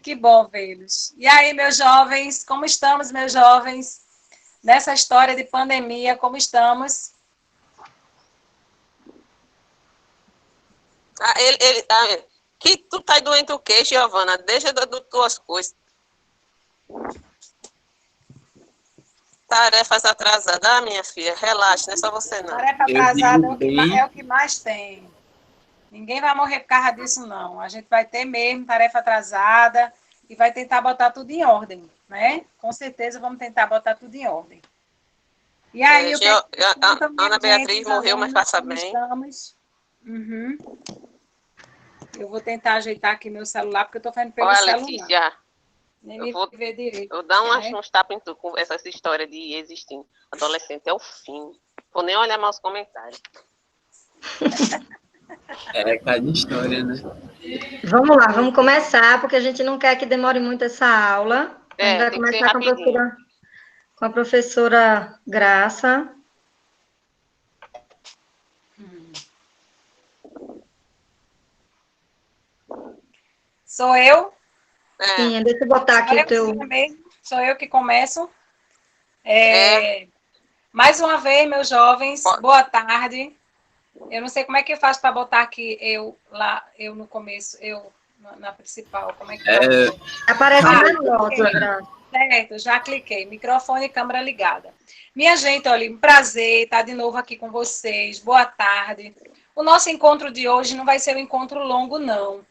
Que bom vê-los. E aí, meus jovens, como estamos, meus jovens? Nessa história de pandemia, como estamos? Que tu tá doente o quê, Giovana? Deixa das tuas coisas. Tarefas atrasadas. Ah, minha filha, relaxa, não é só você não. Tarefa atrasada é o que mais tem. Ninguém vai morrer por causa disso, não. A gente vai ter mesmo tarefa atrasada e vai tentar botar tudo em ordem, né? Com certeza vamos tentar botar tudo em ordem. E aí, o que a Ana gente, Beatriz os morreu, mas alunos, passa como bem. estamos? Uhum. Eu vou tentar ajeitar aqui meu celular, porque eu estou fazendo pelo Olha, celular. Letícia, Nem eu me vou ver direito. eu dar Né? uns tapas em tu com essa história de existir. Adolescente é o fim. Vou nem olhar mais os comentários. É, cada história, né? Vamos lá, vamos começar, porque a gente não quer que demore muito essa aula. A gente vai tem que ser começar rapidinho. com a professora Graça. Sou eu? Sim, deixa eu botar aqui o teu... Sou eu que começo. Mais uma vez, meus jovens, boa tarde. Eu não sei como é que eu faço para botar aqui eu no começo, eu na principal. Como é que faz? Aparece na nota, Graça. Certo, já cliquei. Microfone e câmera ligada. Minha gente, olha, um prazer estar de novo aqui com vocês. Boa tarde. O nosso encontro de hoje não vai ser um encontro longo, não.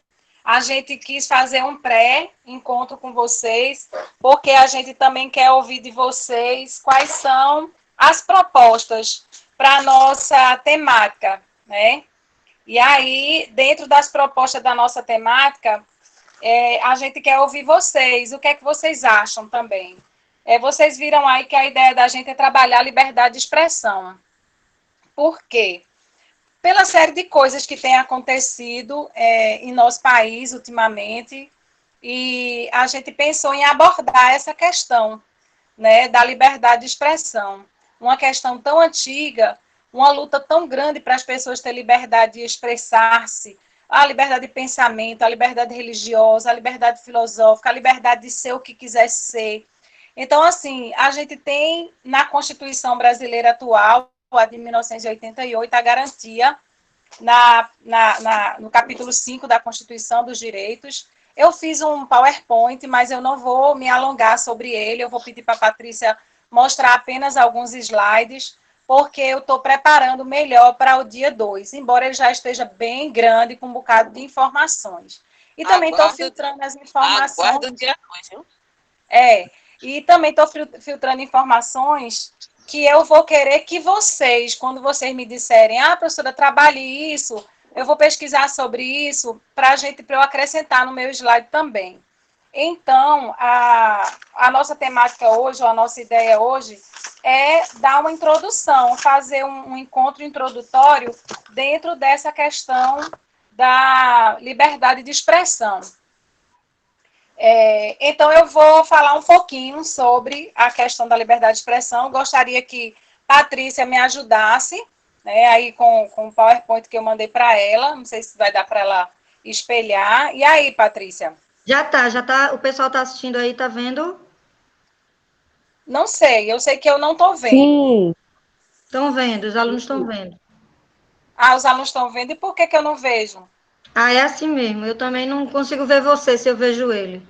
A gente quis fazer um pré-encontro com vocês, porque a gente também quer ouvir de vocês quais são as propostas para a nossa temática, né? E aí, dentro das propostas da nossa temática, a gente quer ouvir vocês. O que é que vocês acham também? Vocês viram aí que a ideia da gente é trabalhar a liberdade de expressão. Por quê? Pela série de coisas que tem acontecido em nosso país ultimamente, e a gente pensou em abordar essa questão, né, da liberdade de expressão. Uma questão tão antiga, uma luta tão grande para as pessoas terem liberdade de expressar-se, a liberdade de pensamento, a liberdade religiosa, a liberdade filosófica, a liberdade de ser o que quiser ser. Então, assim, a gente tem na Constituição brasileira atual, a de 1988, a garantia no capítulo 5 da Constituição dos Direitos. Eu fiz um PowerPoint, mas eu não vou me alongar sobre ele, eu vou pedir para a Patrícia mostrar apenas alguns slides, porque eu estou preparando melhor para o dia 2, embora ele já esteja bem grande, com um bocado de informações. E também estou filtrando as informações. Aguarda o dia 2, viu? E também estou filtrando informações que eu vou querer que vocês, quando vocês me disserem, professora, trabalhe isso, eu vou pesquisar sobre isso, para eu acrescentar no meu slide também. Então, a nossa temática hoje, ou a nossa ideia hoje, é dar uma introdução, fazer um encontro introdutório dentro dessa questão da liberdade de expressão. Então, eu vou falar um pouquinho sobre a questão da liberdade de expressão. Gostaria que Patrícia me ajudasse, né, aí com o PowerPoint que eu mandei para ela. Não sei se vai dar para ela espelhar. E aí, Patrícia? Já tá. O pessoal está assistindo aí, tá vendo? Não sei, eu sei que eu não estou vendo. Sim. Estão vendo, os alunos estão vendo. Os alunos estão vendo, e por que eu não vejo? É assim mesmo, eu também não consigo ver você se eu vejo ele.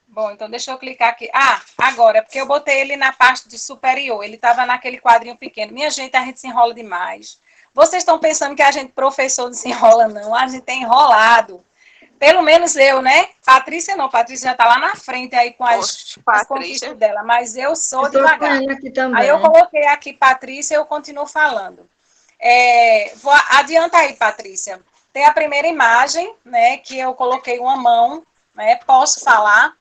Bom, então deixa eu clicar aqui. Agora, porque eu botei ele na parte de superior, ele estava naquele quadrinho pequeno. Minha gente, a gente se enrola demais. Vocês estão pensando que a gente, professor, não se enrola, não. A gente tem enrolado. Pelo menos eu, né? Patrícia não, Patrícia já está lá na frente aí com as conquistas dela, mas eu sou devagar. Aqui também. Aí eu coloquei aqui Patrícia e eu continuo falando. Adianta aí, Patrícia. Tem a primeira imagem, né, que eu coloquei uma mão, né, posso falar.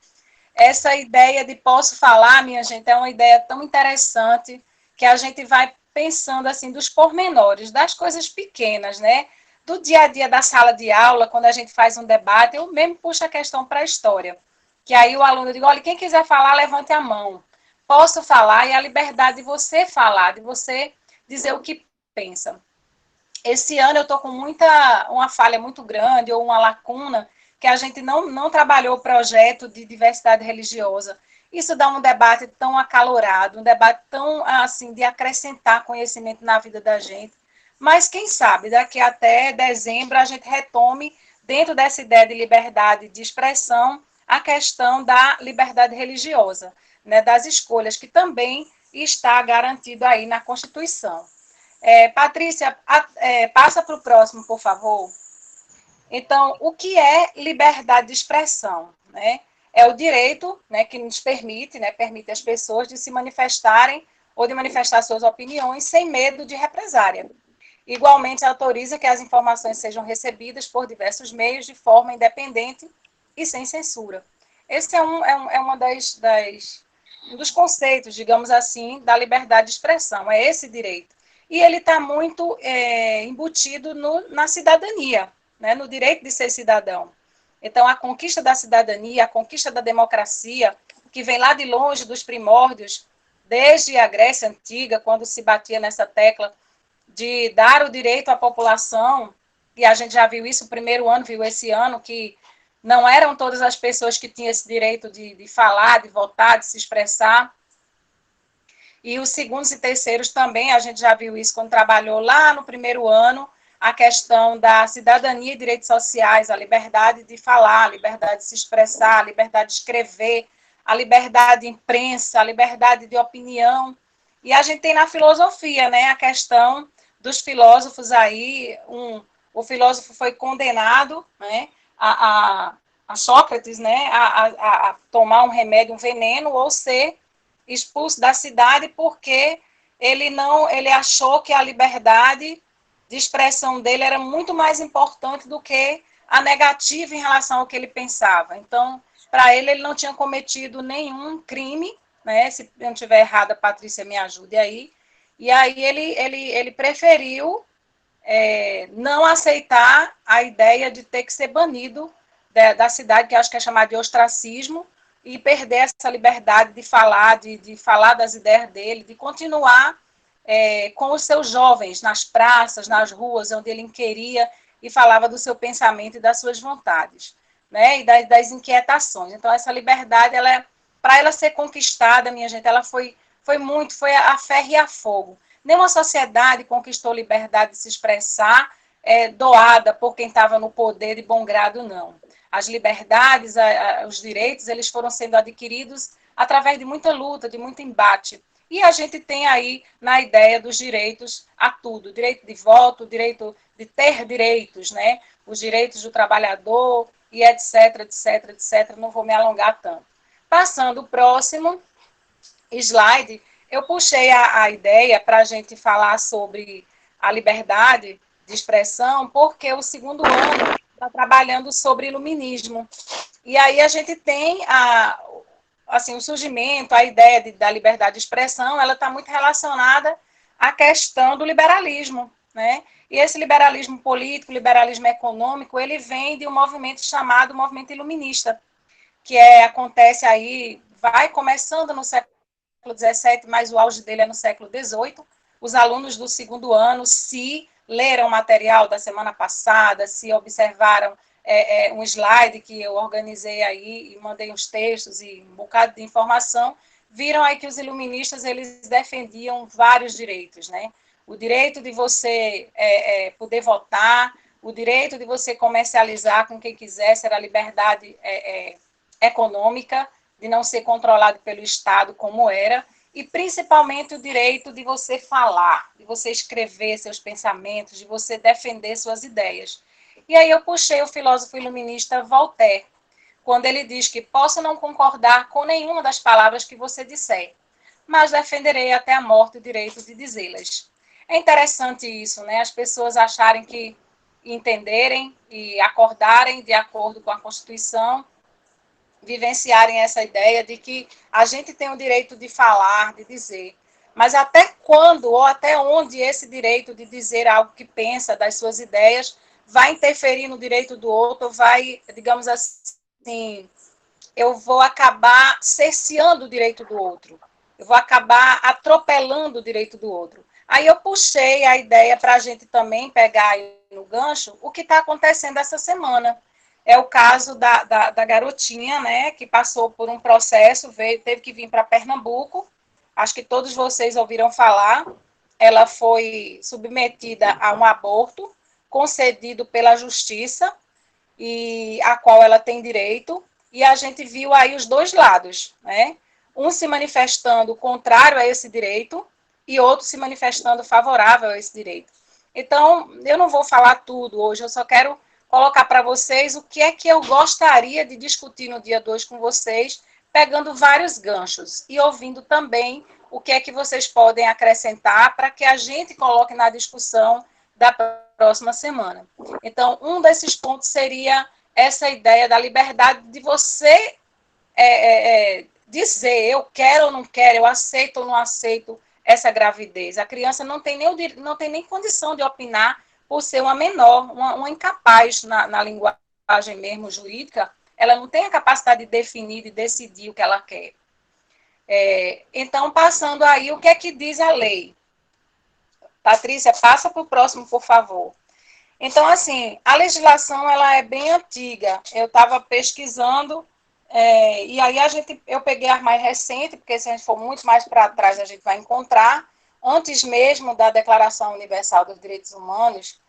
Essa ideia de posso falar, minha gente, é uma ideia tão interessante que a gente vai pensando assim dos pormenores, das coisas pequenas, né? Do dia a dia da sala de aula, quando a gente faz um debate, eu mesmo puxo a questão para a história. Que aí o aluno diz, olha, quem quiser falar, levante a mão. Posso falar, e a liberdade de você falar, de você dizer o que pensa. Esse ano eu estou com uma falha muito grande, ou uma lacuna, que a gente não trabalhou o projeto de diversidade religiosa. Isso dá um debate tão acalorado, um debate tão, assim, de acrescentar conhecimento na vida da gente. Mas, quem sabe, daqui até dezembro, a gente retome, dentro dessa ideia de liberdade de expressão, a questão da liberdade religiosa, né, das escolhas, que também está garantido aí na Constituição. Patrícia, passa para o próximo, por favor. Então, o que é liberdade de expressão? Né? É o direito, né, que nos permite, né, permite às pessoas de se manifestarem ou de manifestar suas opiniões sem medo de represária. Igualmente, autoriza que as informações sejam recebidas por diversos meios de forma independente e sem censura. Esse é uma um dos conceitos, digamos assim, da liberdade de expressão, é esse direito. E ele está muito embutido na cidadania, né, no direito de ser cidadão. Então, a conquista da cidadania, a conquista da democracia, que vem lá de longe dos primórdios, desde a Grécia Antiga, quando se batia nessa tecla de dar o direito à população, e a gente já viu isso, o primeiro ano, viu esse ano, que não eram todas as pessoas que tinham esse direito de falar, de votar, de se expressar. E os segundos e terceiros também, a gente já viu isso quando trabalhou lá no primeiro ano, a questão da cidadania e direitos sociais, a liberdade de falar, a liberdade de se expressar, a liberdade de escrever, a liberdade de imprensa, a liberdade de opinião. E a gente tem na filosofia, né, a questão dos filósofos aí, o filósofo foi condenado, né, a Sócrates, né, a tomar um remédio, um veneno, ou ser expulso da cidade porque ele achou que a liberdade de expressão dele era muito mais importante do que a negativa em relação ao que ele pensava. Então, para ele não tinha cometido nenhum crime, né? Se eu não estiver errada, Patrícia, me ajude aí. E aí ele preferiu não aceitar a ideia de ter que ser banido da cidade, que acho que é chamada de ostracismo, e perder essa liberdade de falar, de falar das ideias dele, de continuar com os seus jovens nas praças, nas ruas, onde ele inquiria e falava do seu pensamento e das suas vontades, né, e das inquietações. Então, essa liberdade, para ela ser conquistada, minha gente, ela foi a ferro e a fogo. Nenhuma sociedade conquistou liberdade de se expressar doada por quem estava no poder de bom grado, não. As liberdades, os direitos, eles foram sendo adquiridos através de muita luta, de muito embate. E a gente tem aí na ideia dos direitos a tudo, direito de voto, direito de ter direitos, né? Os direitos do trabalhador e etc, etc, etc. Não vou me alongar tanto. Passando o próximo slide, eu puxei a ideia para a gente falar sobre a liberdade de expressão, porque o segundo ano está trabalhando sobre iluminismo. E aí a gente tem assim, o surgimento, a ideia da liberdade de expressão, ela está muito relacionada à questão do liberalismo, né? E esse liberalismo político, liberalismo econômico, ele vem de um movimento chamado movimento iluminista, que acontece aí, vai começando no século XVII, mas o auge dele é no século XVIII. Os alunos do segundo ano, se leram o material da semana passada, se observaram um slide que eu organizei aí e mandei uns textos e um bocado de informação, viram aí que os iluministas, eles defendiam vários direitos, né? O direito de você poder votar, o direito de você comercializar com quem quisesse, era a liberdade econômica, de não ser controlado pelo Estado como era, e principalmente o direito de você falar, de você escrever seus pensamentos, de você defender suas ideias. E aí eu puxei o filósofo iluminista Voltaire, quando ele diz que posso não concordar com nenhuma das palavras que você disser, mas defenderei até a morte o direito de dizê-las. É interessante isso, né? As pessoas acharem que entenderem e acordarem de acordo com a Constituição, vivenciarem essa ideia de que a gente tem o direito de falar, de dizer, mas até quando ou até onde esse direito de dizer algo que pensa, das suas ideias, vai interferir no direito do outro, vai, digamos assim, eu vou acabar cerceando o direito do outro, eu vou acabar atropelando o direito do outro. Aí eu puxei a ideia para a gente também pegar aí no gancho o que está acontecendo essa semana, é o caso da garotinha, né, que passou por um processo, teve que vir para Pernambuco, acho que todos vocês ouviram falar, ela foi submetida a um aborto concedido pela justiça, e a qual ela tem direito, e a gente viu aí os dois lados, né? Um se manifestando contrário a esse direito e outro se manifestando favorável a esse direito. Então, eu não vou falar tudo hoje, eu só quero colocar para vocês o que é que eu gostaria de discutir no dia 2 com vocês, pegando vários ganchos e ouvindo também o que é que vocês podem acrescentar para que a gente coloque na discussão da próxima semana. Então, um desses pontos seria essa ideia da liberdade de você dizer eu quero ou não quero, eu aceito ou não aceito essa gravidez. A criança não tem nem condição de opinar por ser uma menor, uma incapaz na linguagem mesmo jurídica, ela não tem a capacidade de definir, de decidir o que ela quer. Então, passando aí, o que é que diz a lei? Patrícia, passa para o próximo, por favor. Então, assim, a legislação ela é bem antiga. Eu estava pesquisando, e aí eu peguei as mais recentes, porque se a gente for muito mais para trás, a gente vai encontrar, antes mesmo da Declaração Universal dos Direitos Humanos,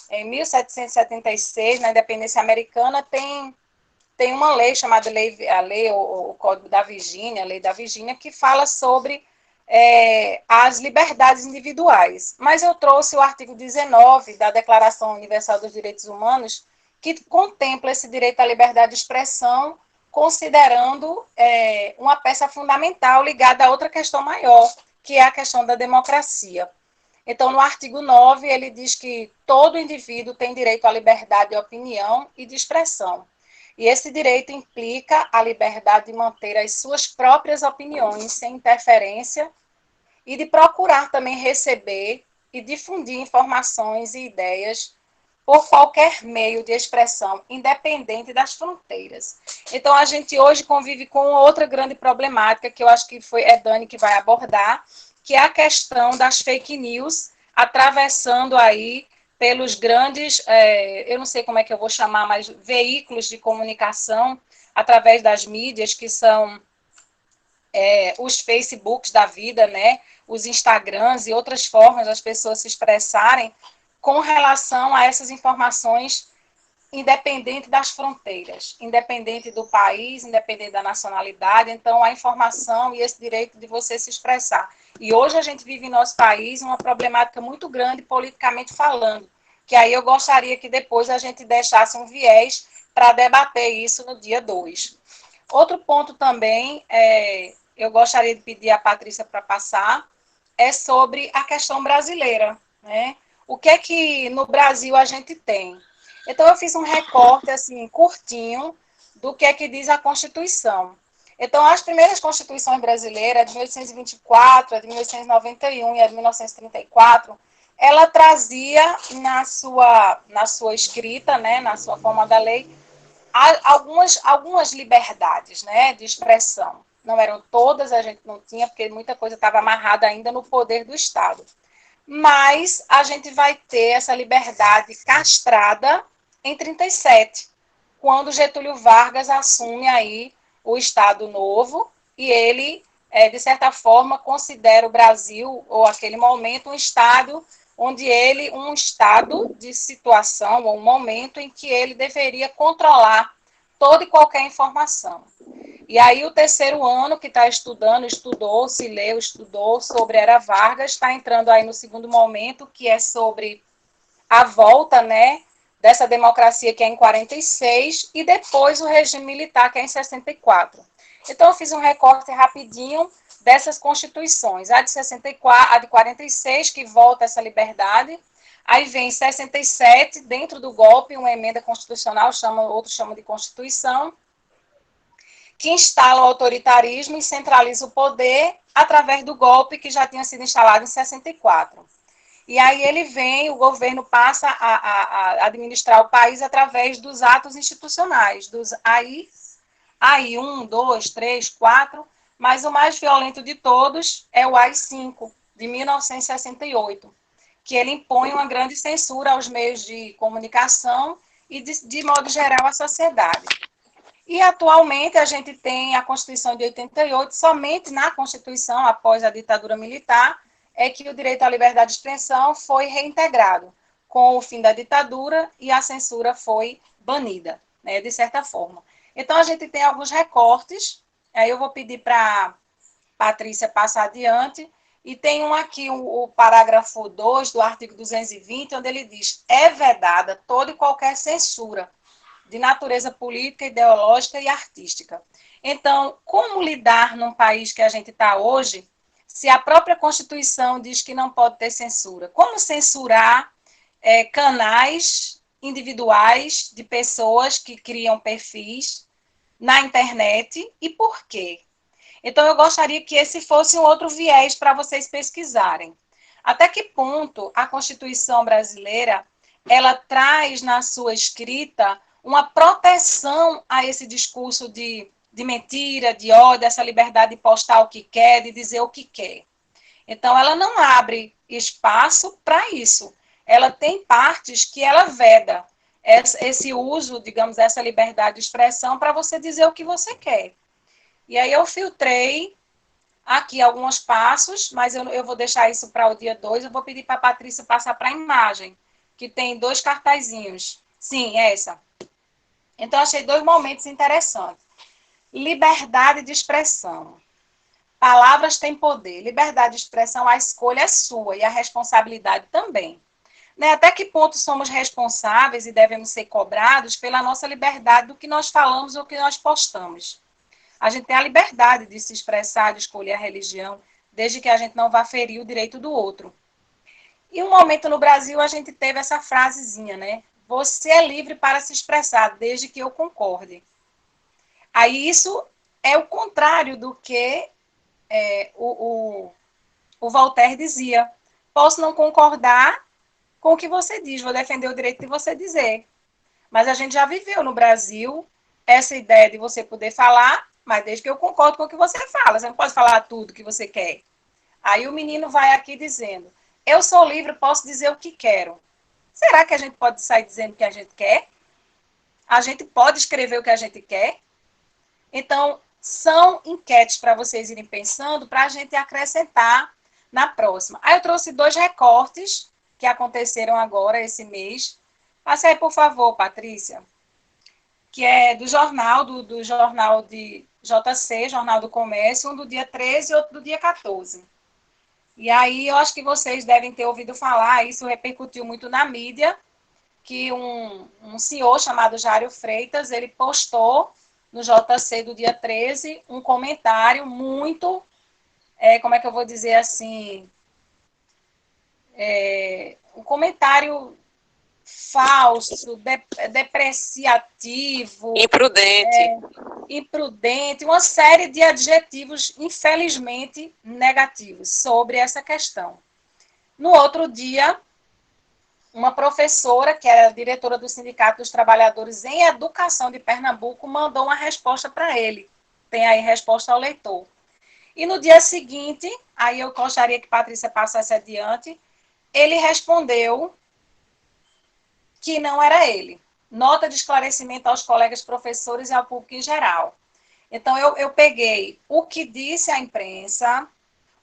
em 1776, na independência americana, tem uma lei chamada o Código da Virgínia, a Lei da Virgínia, que fala sobre as liberdades individuais. Mas eu trouxe o artigo 19 da Declaração Universal dos Direitos Humanos, que contempla esse direito à liberdade de expressão, considerando uma peça fundamental ligada a outra questão maior, que é a questão da democracia. Então, no artigo 9, ele diz que todo indivíduo tem direito à liberdade de opinião e de expressão. E esse direito implica a liberdade de manter as suas próprias opiniões sem interferência e de procurar também receber e difundir informações e ideias por qualquer meio de expressão, independente das fronteiras. Então, a gente hoje convive com outra grande problemática, que eu acho que é Dani que vai abordar, que é a questão das fake news, atravessando aí pelos grandes, eu não sei como é que eu vou chamar, mas veículos de comunicação, através das mídias, que são os Facebooks da vida, né, os Instagrams e outras formas das pessoas se expressarem com relação a essas informações, independente das fronteiras, independente do país, independente da nacionalidade. Então, a informação e esse direito de você se expressar. E hoje a gente vive em nosso país uma problemática muito grande, politicamente falando, que aí eu gostaria que depois a gente deixasse um viés para debater isso no dia 2. Outro ponto também, eu gostaria de pedir à Patrícia para passar, é sobre a questão brasileira, né? O que é que no Brasil a gente tem? Então, eu fiz um recorte, assim, curtinho, do que é que diz a Constituição. Então, as primeiras constituições brasileiras, a de 1824, a de 1891 e a de 1934, ela trazia na sua escrita, né, na sua forma da lei, algumas liberdades, né, de expressão. Não eram todas, a gente não tinha, porque muita coisa estava amarrada ainda no poder do Estado. Mas a gente vai ter essa liberdade castrada em 37, quando Getúlio Vargas assume aí o Estado Novo, e ele, de certa forma, considera o Brasil, ou aquele momento, um estado de situação, ou um momento em que ele deveria controlar toda e qualquer informação. E aí o terceiro ano que está estudou sobre Era Vargas, está entrando aí no segundo momento, que é sobre a volta, né, dessa democracia que é em 46, e depois o regime militar, que é em 64. Então, eu fiz um recorte rapidinho dessas constituições. A de 64, a de 46, que volta essa liberdade. Aí vem 67, dentro do golpe, uma emenda constitucional, outros chamam de Constituição, que instala o autoritarismo e centraliza o poder através do golpe que já tinha sido instalado em 64. E aí o governo passa a administrar o país através dos atos institucionais, dos AI 1, 2, 3, 4, mas o mais violento de todos é o AI-5, de 1968, que ele impõe uma grande censura aos meios de comunicação e, de modo geral, a sociedade. E, atualmente, a gente tem a Constituição de 88, somente na Constituição, após a ditadura militar, é que o direito à liberdade de expressão foi reintegrado, com o fim da ditadura, e a censura foi banida, né, de certa forma. Então, a gente tem alguns recortes, aí eu vou pedir para a Patrícia passar adiante, e tem um aqui, o parágrafo 2 do artigo 220, onde ele diz: é vedada toda e qualquer censura de natureza política, ideológica e artística. Então, como lidar num país que a gente está hoje, se a própria Constituição diz que não pode ter censura? Como censurar canais individuais de pessoas que criam perfis na internet e por quê? Então, eu gostaria que esse fosse um outro viés para vocês pesquisarem. Até que ponto a Constituição brasileira ela traz na sua escrita uma proteção a esse discurso de mentira, de ódio, essa liberdade de postar o que quer, de dizer o que quer. Então, ela não abre espaço para isso. Ela tem partes que ela veda esse uso, digamos, essa liberdade de expressão para você dizer o que você quer. E aí eu filtrei aqui alguns passos, mas eu vou deixar isso para o dia 2. Eu vou pedir para a Patrícia passar para a imagem, que tem 2 cartazinhos. Sim, essa. Então, achei 2 momentos interessantes. Liberdade de expressão. Palavras têm poder. Liberdade de expressão, a escolha é sua e a responsabilidade também. Né? Até que ponto somos responsáveis e devemos ser cobrados pela nossa liberdade do que nós falamos ou que nós postamos? A gente tem a liberdade de se expressar, de escolher a religião, desde que a gente não vá ferir o direito do outro. E um momento no Brasil a gente teve essa frasezinha, né? Você é livre para se expressar, desde que eu concorde. Aí isso é o contrário do que o Voltaire dizia. Posso não concordar com o que você diz, vou defender o direito de você dizer. Mas a gente já viveu no Brasil essa ideia de você poder falar, mas desde que eu concordo com o que você fala. Você não pode falar tudo que você quer. Aí o menino vai aqui dizendo: eu sou livre, posso dizer o que quero. Será que a gente pode sair dizendo o que a gente quer? A gente pode escrever o que a gente quer? Então, são enquetes para vocês irem pensando, para a gente acrescentar na próxima. Aí eu trouxe 2 recortes que aconteceram agora, esse mês. Passe aí, por favor, Patrícia. Que é do jornal, do jornal de JC, Jornal do Comércio, um do dia 13 e outro do dia 14. E aí eu acho que vocês devem ter ouvido falar, isso repercutiu muito na mídia, que um senhor chamado Jário Freitas, ele postou no JC do dia 13 um comentário muito, como é que eu vou dizer assim, um comentário falso, depreciativo, imprudente, uma série de adjetivos, infelizmente, negativos sobre essa questão. No outro dia, uma professora, que era diretora do Sindicato dos Trabalhadores em Educação de Pernambuco, mandou uma resposta para ele. Tem aí resposta ao leitor. E no dia seguinte, aí eu gostaria que Patrícia passasse adiante, ele respondeu que não era ele. Nota de esclarecimento aos colegas professores e ao público em geral. Então, eu peguei o que disse a imprensa,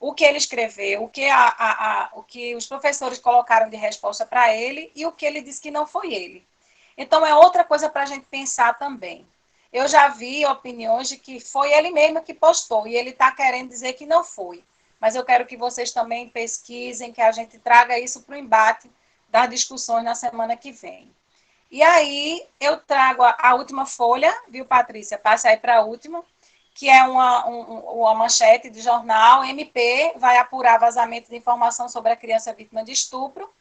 o que ele escreveu, o que os professores colocaram de resposta para ele e o que ele disse que não foi ele. Então, é outra coisa para a gente pensar também. Eu já vi opiniões de que foi ele mesmo que postou e ele está querendo dizer que não foi. Mas eu quero que vocês também pesquisem, que a gente traga isso para o embate das discussões na semana que vem. E aí, eu trago a última folha, viu, Patrícia? Passe aí para a última, que é uma manchete de jornal. MP vai apurar vazamento de informação sobre a criança vítima de estupro.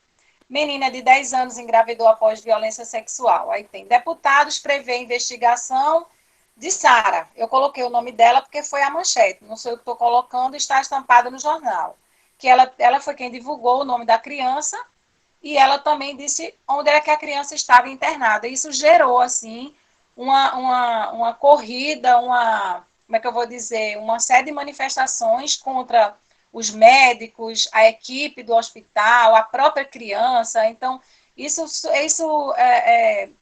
Menina de 10 anos engravidou após violência sexual. Aí tem: deputados prevê investigação de Sara. Eu coloquei o nome dela porque foi a manchete. Não sei o que estou colocando, está estampada no jornal. Que ela foi quem divulgou o nome da criança e ela também disse onde era que a criança estava internada. Isso gerou, assim, uma corrida, como é que eu vou dizer, uma série de manifestações contra os médicos, a equipe do hospital, a própria criança. Então, Isso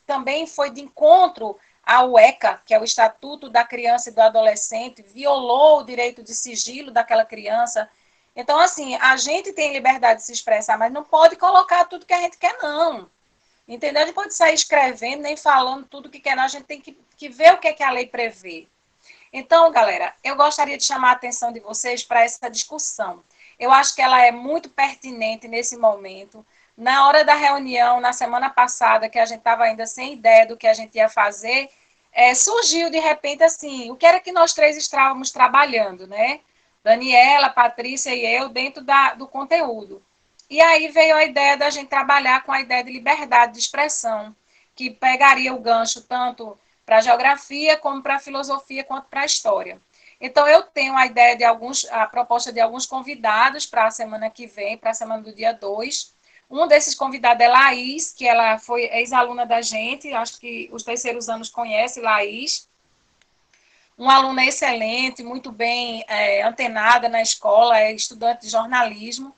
também foi de encontro ao ECA, que é o Estatuto da Criança e do Adolescente, violou o direito de sigilo daquela criança. Então, assim, a gente tem liberdade de se expressar, mas não pode colocar tudo que a gente quer, não. Entendeu? A gente pode sair escrevendo, nem falando tudo que quer, não. A gente tem que ver o que é que a lei prevê. Então, galera, eu gostaria de chamar a atenção de vocês para essa discussão. Eu acho que ela é muito pertinente nesse momento. Na hora da reunião, na semana passada, que a gente estava ainda sem ideia do que a gente ia fazer, surgiu de repente assim, o que era que nós três estávamos trabalhando, né? Daniela, Patrícia e eu, dentro do conteúdo. E aí veio a ideia da gente trabalhar com a ideia de liberdade de expressão, que pegaria o gancho tanto para a geografia, como para a filosofia, quanto para a história. Então, eu tenho a proposta de alguns convidados para a semana que vem, para a semana do dia 2. Um desses convidados é Laís, que ela foi ex-aluna da gente, acho que os terceiros anos conhecem Laís. Uma aluna excelente, muito bem antenada na escola, é estudante de jornalismo.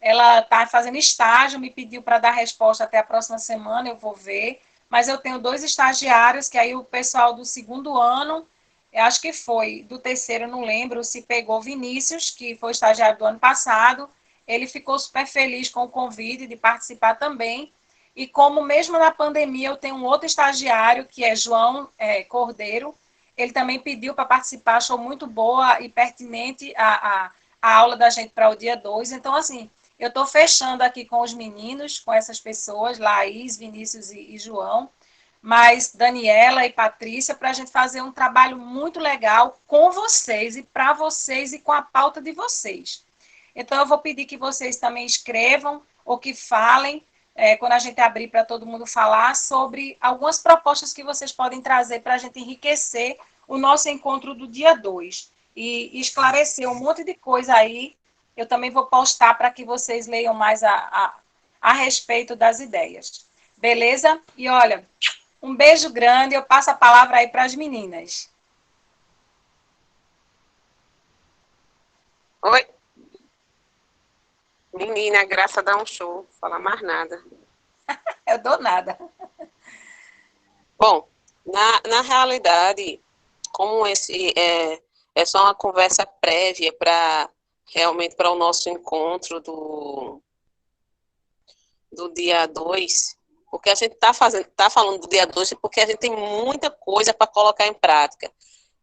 Ela está fazendo estágio, me pediu para dar resposta até a próxima semana, eu vou ver. Mas eu tenho 2 estagiários, que aí o pessoal do segundo ano, eu acho que foi, do terceiro, eu não lembro, se pegou Vinícius, que foi estagiário do ano passado, ele ficou super feliz com o convite de participar também. E como mesmo na pandemia eu tenho um outro estagiário, que é João Cordeiro, ele também pediu para participar, achou muito boa e pertinente a aula da gente para o dia 2. Então, assim, eu estou fechando aqui com os meninos, com essas pessoas, Laís, Vinícius e João, mas Daniela e Patrícia, para a gente fazer um trabalho muito legal com vocês e para vocês e com a pauta de vocês. Então, eu vou pedir que vocês também escrevam ou que falem, quando a gente abrir para todo mundo falar, sobre algumas propostas que vocês podem trazer para a gente enriquecer o nosso encontro do dia 2 e esclarecer um monte de coisa aí. Eu também vou postar para que vocês leiam mais a respeito das ideias. Beleza? E olha, um beijo grande. Eu passo a palavra aí para as meninas. Oi. Menina, a Graça dá um show, não fala mais nada. Eu dou nada. Bom, na realidade, como esse é só uma conversa prévia para realmente para o nosso encontro do dia 2, porque a gente tá falando do dia 2 porque a gente tem muita coisa para colocar em prática.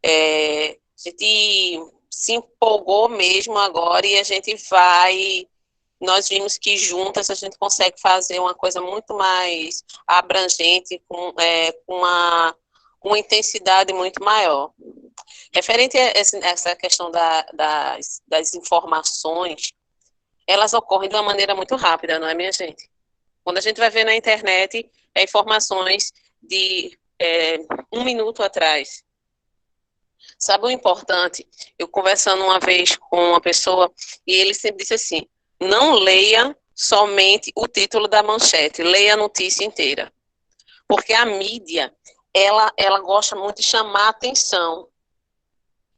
A gente se empolgou mesmo agora e nós vimos que juntas a gente consegue fazer uma coisa muito mais abrangente, com uma intensidade muito maior. Referente a essa questão das informações, elas ocorrem de uma maneira muito rápida, não é, minha gente? Quando a gente vai ver na internet, informações de 1 minuto atrás. Sabe o importante? Eu conversando uma vez com uma pessoa, e ele sempre disse assim, não leia somente o título da manchete, leia a notícia inteira. Porque a mídia, ela gosta muito de chamar a atenção.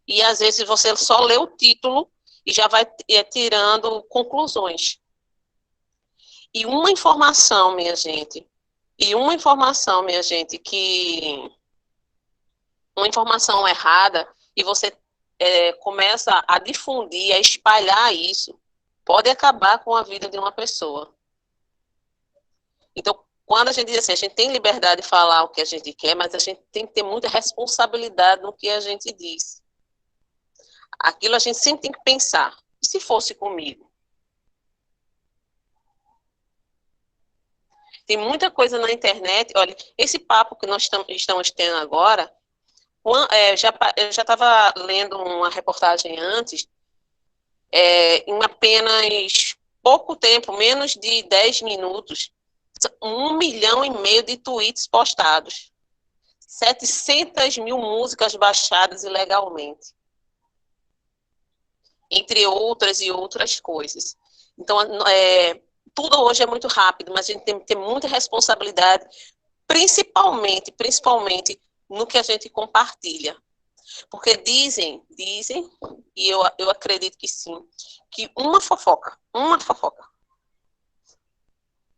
E às vezes você só lê o título e já vai tirando conclusões. E uma informação, minha gente, uma informação errada, e você começa a difundir, a espalhar isso, pode acabar com a vida de uma pessoa. Então, quando a gente diz assim, a gente tem liberdade de falar o que a gente quer, mas a gente tem que ter muita responsabilidade no que a gente diz. Aquilo a gente sempre tem que pensar. E se fosse comigo? Tem muita coisa na internet. Olha, esse papo que nós estamos tendo agora, eu já estava lendo uma reportagem antes, em apenas pouco tempo, menos de 10 minutos, 1,5 milhão de tweets postados, 700 mil músicas baixadas ilegalmente, entre outras e outras coisas. Então, tudo hoje é muito rápido, mas a gente tem que ter muita responsabilidade, principalmente no que a gente compartilha. Porque dizem, e eu acredito que sim, que uma fofoca,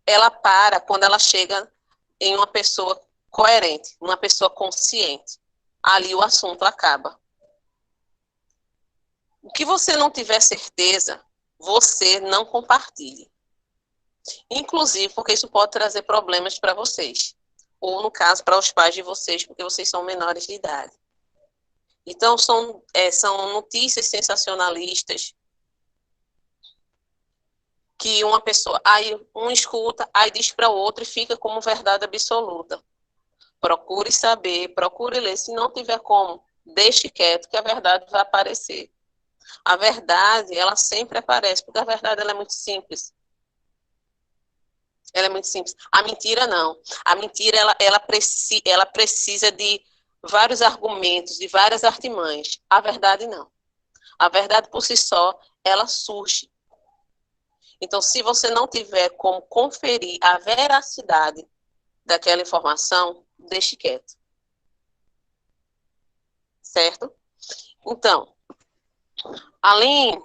ela para quando ela chega em uma pessoa coerente, uma pessoa consciente. Ali o assunto acaba. O que você não tiver certeza, você não compartilhe. Inclusive, porque isso pode trazer problemas para vocês. Ou, no caso, para os pais de vocês, porque vocês são menores de idade. Então, são notícias sensacionalistas que uma pessoa, aí um escuta, aí diz para o outro e fica como verdade absoluta. Procure saber, procure ler. Se não tiver como, deixe quieto que a verdade vai aparecer. A verdade, ela sempre aparece, porque a verdade ela é muito simples. Ela é muito simples. A mentira, não. A mentira, ela precisa de vários argumentos, de várias artimanhas. A verdade, não. A verdade, por si só, ela surge. Então, se você não tiver como conferir a veracidade daquela informação, deixe quieto. Certo? Então, além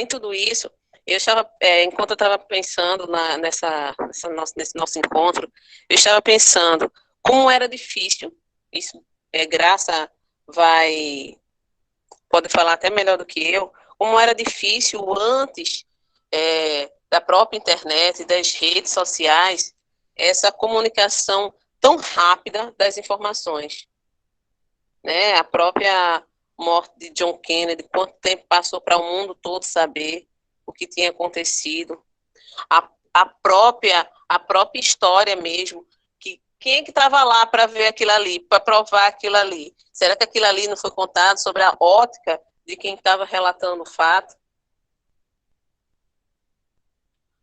de tudo isso, eu estava, enquanto eu estava pensando nesse nosso encontro, eu estava pensando como era difícil, isso Graça pode falar até melhor do que eu, como era difícil antes da própria internet, das redes sociais, essa comunicação tão rápida das informações. Né? A própria morte de John Kennedy, quanto tempo passou para o mundo todo saber o que tinha acontecido. A própria história mesmo, que quem é que estava lá para ver aquilo ali, para provar aquilo ali? Será que aquilo ali não foi contado sobre a ótica de quem estava relatando o fato?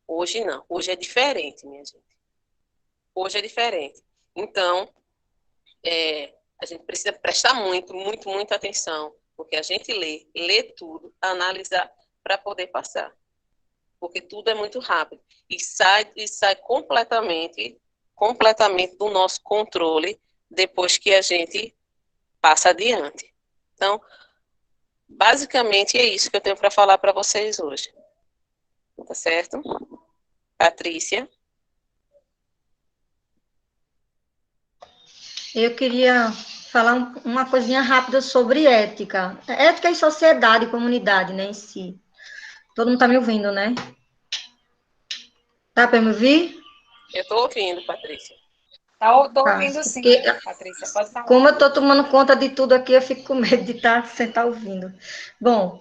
Hoje não, hoje é diferente, minha gente. Hoje é diferente. Então, a gente precisa prestar muita atenção, porque a gente lê tudo, analisar para poder passar. Porque tudo é muito rápido. E sai completamente do nosso controle depois que a gente passa adiante. Então, basicamente é isso que eu tenho para falar para vocês hoje. Tá certo? Patrícia? Eu queria falar uma coisinha rápida sobre ética. Ética e sociedade, comunidade, né, em si. Todo mundo está me ouvindo, né? Tá para me ouvir? Eu estou ouvindo, Patrícia. Estou ouvindo sim, porque, Patrícia, pode falar. Como eu estou tomando conta de tudo aqui, eu fico com medo de sentar ouvindo. Bom,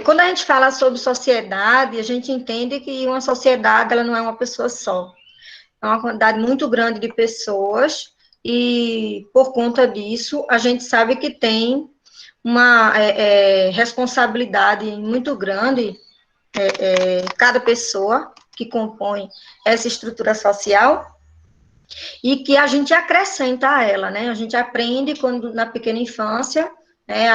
quando a gente fala sobre sociedade, a gente entende que uma sociedade ela não é uma pessoa só. É uma quantidade muito grande de pessoas e, por conta disso, a gente sabe que tem uma responsabilidade muito grande cada pessoa que compõe essa estrutura social e que a gente acrescenta a ela, né? A gente aprende quando na pequena infância, né,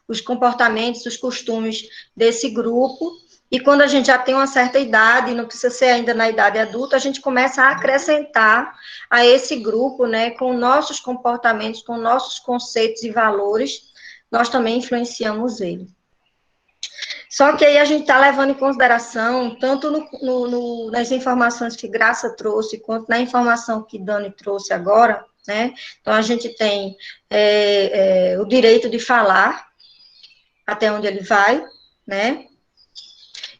os comportamentos, os costumes desse grupo, e quando a gente já tem uma certa idade, não precisa ser ainda na idade adulta, a gente começa a acrescentar a esse grupo, né, com nossos comportamentos, com nossos conceitos e valores, nós também influenciamos ele. Só que aí a gente está levando em consideração, tanto nas informações que Graça trouxe, quanto na informação que Dani trouxe agora, né? Então, a gente tem o direito de falar, até onde ele vai, né?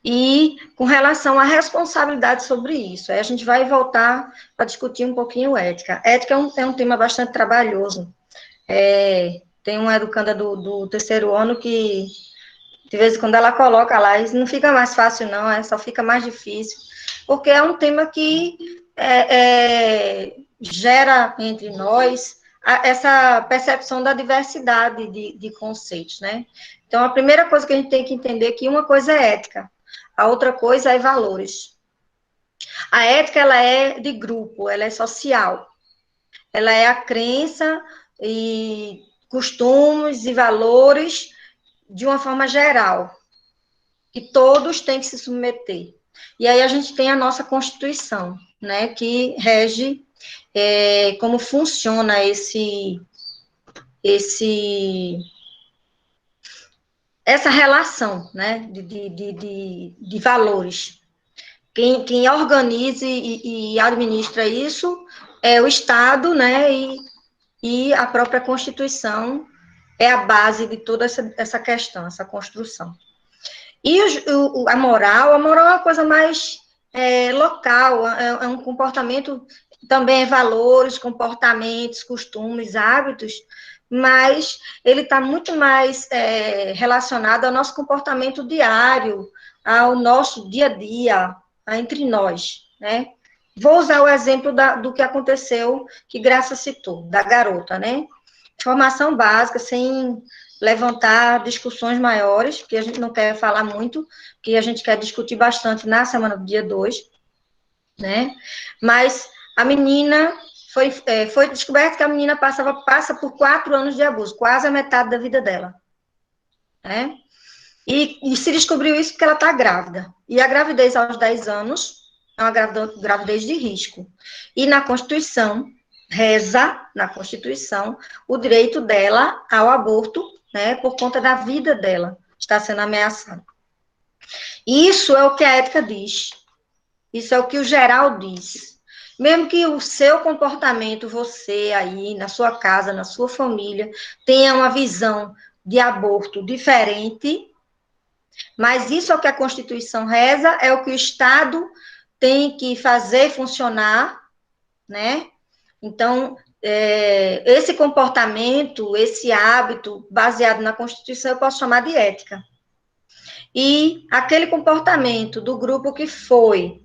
E com relação à responsabilidade sobre isso, aí a gente vai voltar para discutir um pouquinho ética. Ética é um tema bastante trabalhoso. Tem uma educanda do terceiro ano que de vez em quando ela coloca lá, e não fica mais fácil, não, só fica mais difícil, porque é um tema que gera entre nós essa percepção da diversidade de conceitos, né? Então, a primeira coisa que a gente tem que entender é que uma coisa é ética, a outra coisa é valores. A ética, ela é de grupo, ela é social, ela é a crença e costumes e valores de uma forma geral, que todos têm que se submeter. E aí a gente tem a nossa Constituição, né, que rege como funciona essa relação, né, de valores. Quem organiza e administra isso é o Estado, né, e a própria Constituição é a base de toda essa questão, essa construção. E a moral é uma coisa mais local, é um comportamento, também é valores, comportamentos, costumes, hábitos, mas ele está muito mais relacionado ao nosso comportamento diário, ao nosso dia a dia, entre nós, né? Vou usar o exemplo do que aconteceu, que Graça citou, da garota, né? Formação básica, sem levantar discussões maiores, que a gente não quer falar muito, que a gente quer discutir bastante na semana do dia 2, né? Mas a menina, foi descoberto que a menina passa por 4 anos de abuso, quase a metade da vida dela, né? E se descobriu isso porque ela está grávida. E a gravidez aos 10 anos é uma gravidez de risco. E na Constituição, reza na Constituição o direito dela ao aborto, né, por conta da vida dela, está sendo ameaçada. Isso é o que a ética diz. Isso é o que o geral diz. Mesmo que o seu comportamento, você aí, na sua casa, na sua família, tenha uma visão de aborto diferente, mas isso é o que a Constituição reza, é o que o Estado tem que fazer funcionar, né? Então, esse comportamento, esse hábito baseado na Constituição, eu posso chamar de ética. E aquele comportamento do grupo que foi,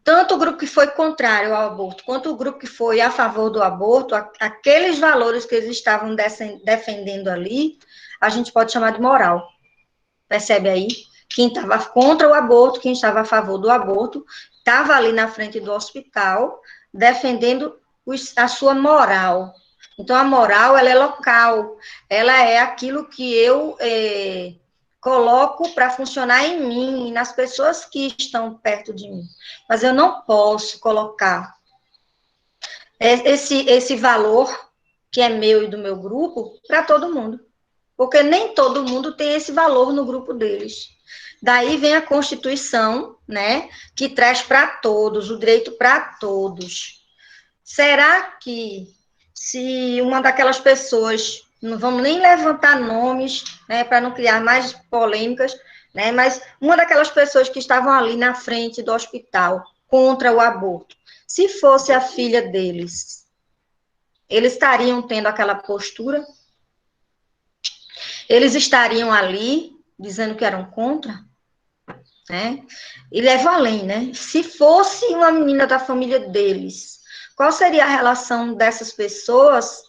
tanto o grupo que foi contrário ao aborto, quanto o grupo que foi a favor do aborto, aqueles valores que eles estavam defendendo ali, a gente pode chamar de moral. Percebe aí? Quem estava contra o aborto, quem estava a favor do aborto, estava ali na frente do hospital, defendendo a sua moral. Então, a moral, ela é local, ela é aquilo que eu coloco para funcionar em mim e nas pessoas que estão perto de mim. Mas eu não posso colocar esse valor, que é meu e do meu grupo, para todo mundo. Porque nem todo mundo tem esse valor no grupo deles. Daí vem a Constituição, né, que traz para todos, o direito para todos. Será que, se uma daquelas pessoas, não vamos nem levantar nomes, né, para não criar mais polêmicas, né, mas uma daquelas pessoas que estavam ali na frente do hospital contra o aborto, se fosse a filha deles, eles estariam tendo aquela postura? Eles estariam ali dizendo que eram contra, né? E levo além, né? Se fosse uma menina da família deles, qual seria a relação dessas pessoas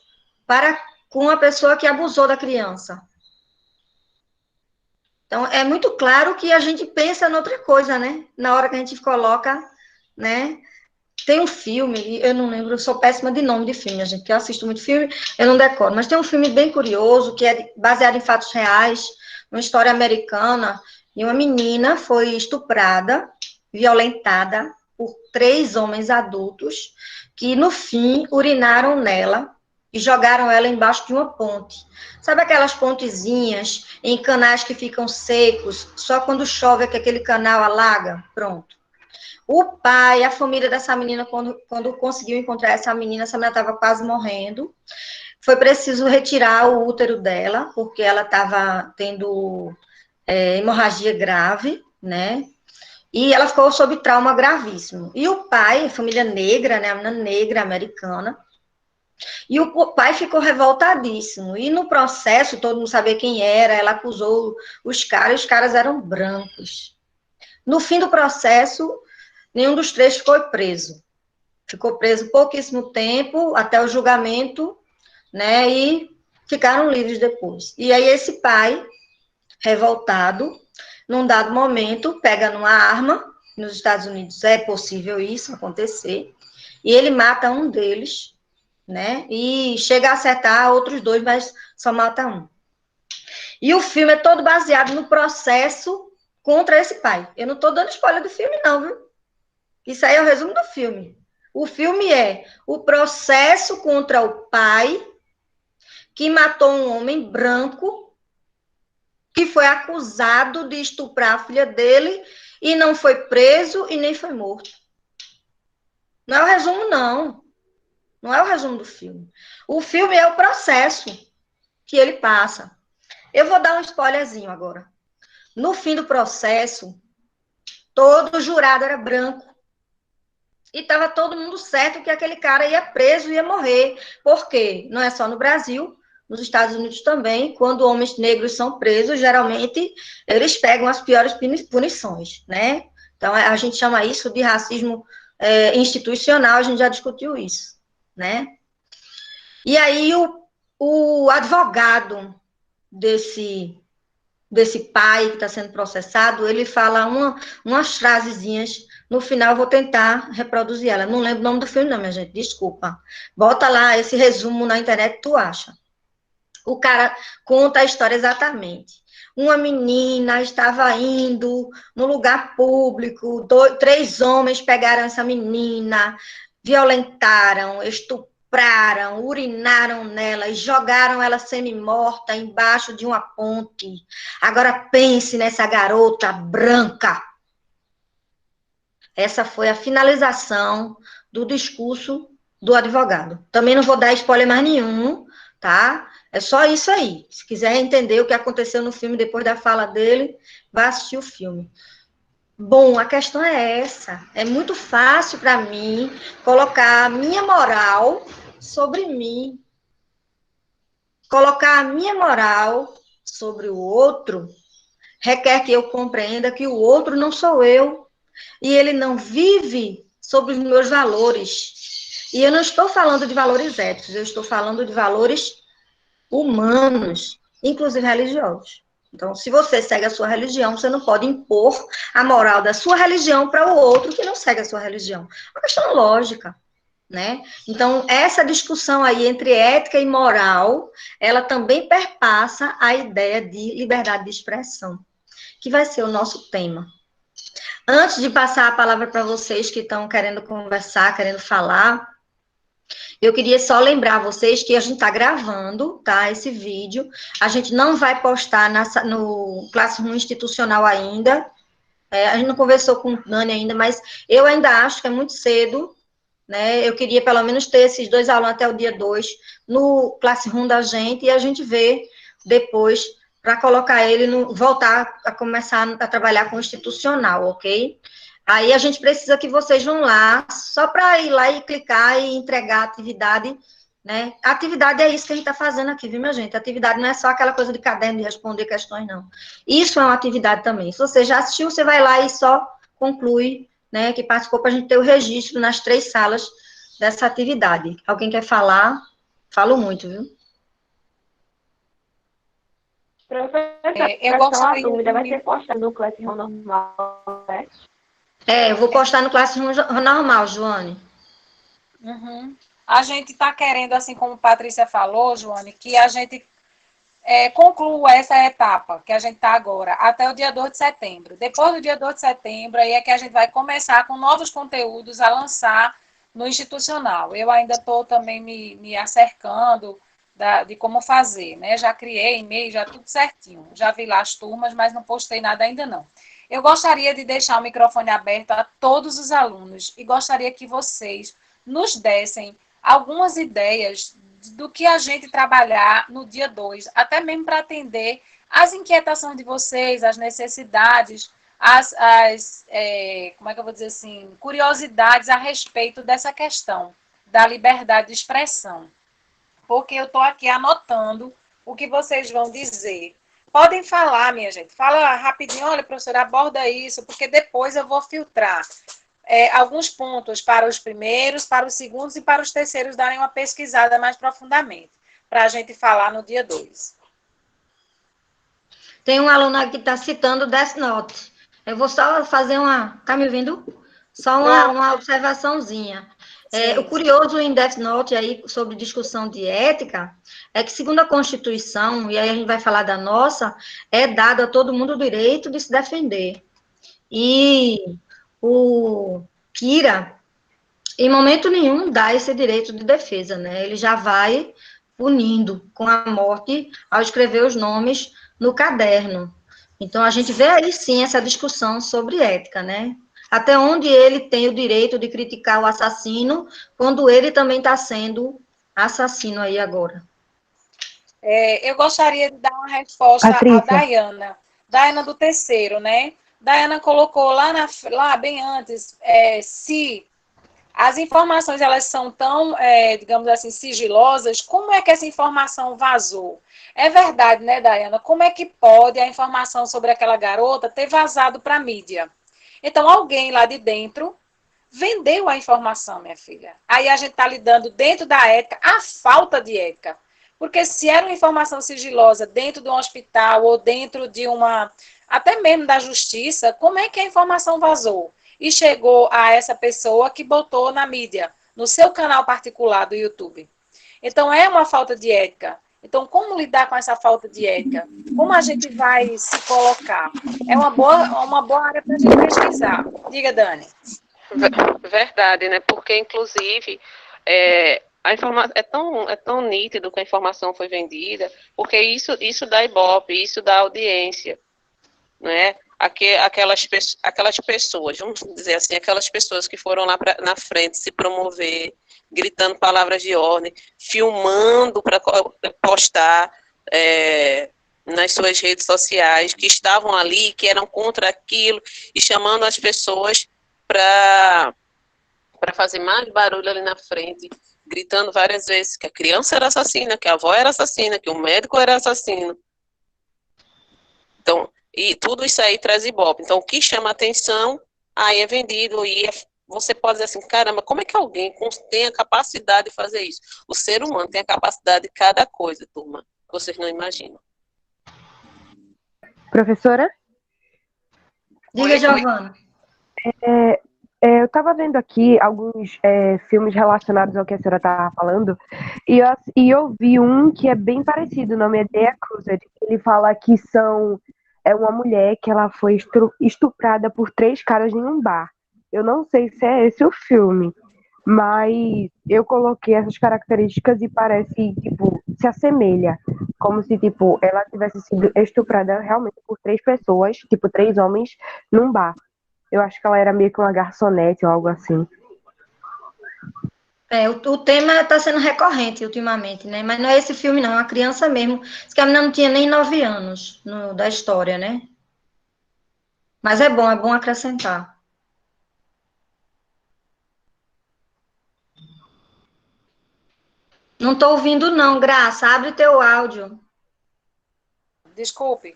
com a pessoa que abusou da criança? Então, é muito claro que a gente pensa em outra coisa, né? Na hora que a gente coloca, né? Tem um filme, eu não lembro, eu sou péssima de nome de filme, gente, que eu assisto muito filme, eu não decoro, mas tem um filme bem curioso, que é baseado em fatos reais, uma história americana, e uma menina foi estuprada, violentada por 3 homens adultos, que no fim urinaram nela e jogaram ela embaixo de uma ponte. Sabe aquelas pontezinhas em canais que ficam secos, só quando chove é que aquele canal alaga? Pronto. O pai, a família dessa menina, quando conseguiu encontrar essa menina estava quase morrendo. Foi preciso retirar o útero dela, porque ela estava tendo hemorragia grave, né? E ela ficou sob trauma gravíssimo. E o pai, família negra, né? A menina negra, americana. E o pai ficou revoltadíssimo. E no processo, todo mundo sabia quem era, ela acusou os caras eram brancos. No fim do processo, nenhum dos 3 ficou preso. Ficou preso pouquíssimo tempo, até o julgamento, né, e ficaram livres depois. E aí esse pai, revoltado, num dado momento, pega numa arma, nos Estados Unidos é possível isso acontecer, e ele mata um deles, né, e chega a acertar outros 2, mas só mata um. E o filme é todo baseado no processo contra esse pai. Eu não estou dando spoiler do filme, não, viu? Isso aí é o resumo do filme. O filme é o processo contra o pai que matou um homem branco que foi acusado de estuprar a filha dele e não foi preso e nem foi morto. Não é o resumo, não. Não é o resumo do filme. O filme é o processo que ele passa. Eu vou dar um spoilerzinho agora. No fim do processo, todo jurado era branco. E estava todo mundo certo que aquele cara ia preso e ia morrer. Por quê? Não é só no Brasil, nos Estados Unidos também, quando homens negros são presos, geralmente eles pegam as piores punições, né? Então, a gente chama isso de racismo institucional, a gente já discutiu isso, né? E aí, o advogado desse pai que está sendo processado, ele fala umas frasezinhas. No final, eu vou tentar reproduzir ela. Não lembro o nome do filme, não, minha gente, desculpa. Bota lá esse resumo na internet, tu acha. O cara conta a história exatamente. Uma menina estava indo no lugar público, 3 homens pegaram essa menina, violentaram, estupraram, urinaram nela e jogaram ela semi-morta embaixo de uma ponte. Agora pense nessa garota branca. Essa foi a finalização do discurso do advogado. Também não vou dar spoiler mais nenhum, tá? É só isso aí. Se quiser entender o que aconteceu no filme depois da fala dele, vá assistir o filme. Bom, a questão é essa. É muito fácil para mim colocar a minha moral sobre mim. Colocar a minha moral sobre o outro requer que eu compreenda que o outro não sou eu. E ele não vive sobre os meus valores. E eu não estou falando de valores éticos, eu estou falando de valores humanos, inclusive religiosos. Então, se você segue a sua religião, você não pode impor a moral da sua religião para o outro que não segue a sua religião. É uma questão lógica, né? Então, essa discussão aí entre ética e moral, ela também perpassa a ideia de liberdade de expressão, que vai ser o nosso tema. Antes de passar a palavra para vocês que estão querendo conversar, querendo falar, eu queria só lembrar vocês que a gente está gravando, tá, esse vídeo. A gente não vai postar no Classroom institucional ainda. A gente não conversou com o Dani ainda, mas eu ainda acho que é muito cedo, né? Eu queria pelo menos ter esses 2 alunos até o dia 2 no Classroom da gente e a gente vê depois para colocar ele voltar a começar a trabalhar com o institucional, ok? Aí a gente precisa que vocês vão lá, só para ir lá e clicar e entregar a atividade, né? A atividade é isso que a gente está fazendo aqui, viu, minha gente? A atividade não é só aquela coisa de caderno de responder questões, não. Isso é uma atividade também. Se você já assistiu, você vai lá e só conclui, né, que participou para a gente ter o registro nas 3 salas dessa atividade. Alguém quer falar? Falo muito, viu? Professora, Eu gostaria a dúvida vai ser postada no Classroom normal, né? Eu vou postar no Classroom normal, Joane. Uhum. A gente está querendo, assim como a Patrícia falou, Joane, que a gente conclua essa etapa que a gente está agora, até o dia 2 de setembro. Depois do dia 2 de setembro, aí é que a gente vai começar com novos conteúdos a lançar no institucional. Eu ainda estou também me acercando de como fazer, né? Já criei e-mail, já tudo certinho. Já vi lá as turmas, mas não postei nada ainda não. Eu gostaria de deixar o microfone aberto a todos os alunos e gostaria que vocês nos dessem algumas ideias do que a gente trabalhar no dia 2, até mesmo para atender as inquietações de vocês, as necessidades, como é que eu vou dizer assim, curiosidades a respeito dessa questão da liberdade de expressão. Porque eu estou aqui anotando o que vocês vão dizer. Podem falar, minha gente. Fala rapidinho, olha, professora, aborda isso, porque depois eu vou filtrar alguns pontos para os primeiros, para os segundos e para os terceiros darem uma pesquisada mais profundamente, para a gente falar no dia 2. Tem um aluno aqui que está citando Death Note. Eu vou só fazer Tá me ouvindo? Só uma observaçãozinha. O curioso em Death Note, aí, sobre discussão de ética, é que, segundo a Constituição, e aí a gente vai falar da nossa, é dado a todo mundo o direito de se defender. E o Kira, em momento nenhum, dá esse direito de defesa, né? Ele já vai punindo com a morte ao escrever os nomes no caderno. Então, a gente vê aí, sim, essa discussão sobre ética, né? Até onde ele tem o direito de criticar o assassino, quando ele também está sendo assassino aí agora. Eu gostaria de dar uma resposta à Dayana. Dayana do terceiro, né? Dayana colocou lá bem antes, se as informações elas são tão, digamos assim, sigilosas, como é que essa informação vazou? É verdade, né, Dayana? Como é que pode a informação sobre aquela garota ter vazado para a mídia? Então, alguém lá de dentro vendeu a informação, minha filha. Aí a gente está lidando dentro da ética, a falta de ética. Porque se era uma informação sigilosa dentro de um hospital ou dentro de até mesmo da justiça, como é que a informação vazou? E chegou a essa pessoa que botou na mídia, no seu canal particular do YouTube. Então, é uma falta de ética. Então, como lidar com essa falta de ética? Como a gente vai se colocar? É uma boa área para a gente pesquisar. Diga, Dani. Verdade, né? Porque, inclusive, a informação é tão nítido que a informação foi vendida, porque isso dá ibope, isso dá audiência, né? Aquelas pessoas, vamos dizer assim, aquelas pessoas que foram lá na frente se promover, gritando palavras de ordem, filmando para postar nas suas redes sociais, que estavam ali, que eram contra aquilo, e chamando as pessoas para fazer mais barulho ali na frente, gritando várias vezes que a criança era assassina, que a avó era assassina, que o médico era assassino. Então, e tudo isso aí traz ibope. Então, o que chama atenção, aí é vendido, e você pode dizer assim, caramba, como é que alguém tem a capacidade de fazer isso? O ser humano tem a capacidade de cada coisa, turma, que vocês não imaginam. Professora? Diga, Giovana. Eu estava vendo aqui alguns filmes relacionados ao que a senhora estava falando, e eu vi um que é bem parecido, o nome é The Accused. Ele fala que é uma mulher que ela foi estuprada por 3 caras em um bar. Eu não sei se é esse o filme, mas eu coloquei essas características e parece, tipo, se assemelha, como se, tipo, ela tivesse sido estuprada realmente por 3 pessoas, tipo, 3 homens, num bar. Eu acho que ela era meio que uma garçonete ou algo assim. O tema está sendo recorrente ultimamente, né? Mas não é esse filme, não. É uma criança mesmo. Diz que a menina não tinha nem 9 anos da história, né? Mas é bom acrescentar. Não estou ouvindo, não, Graça. Abre teu áudio. Desculpe.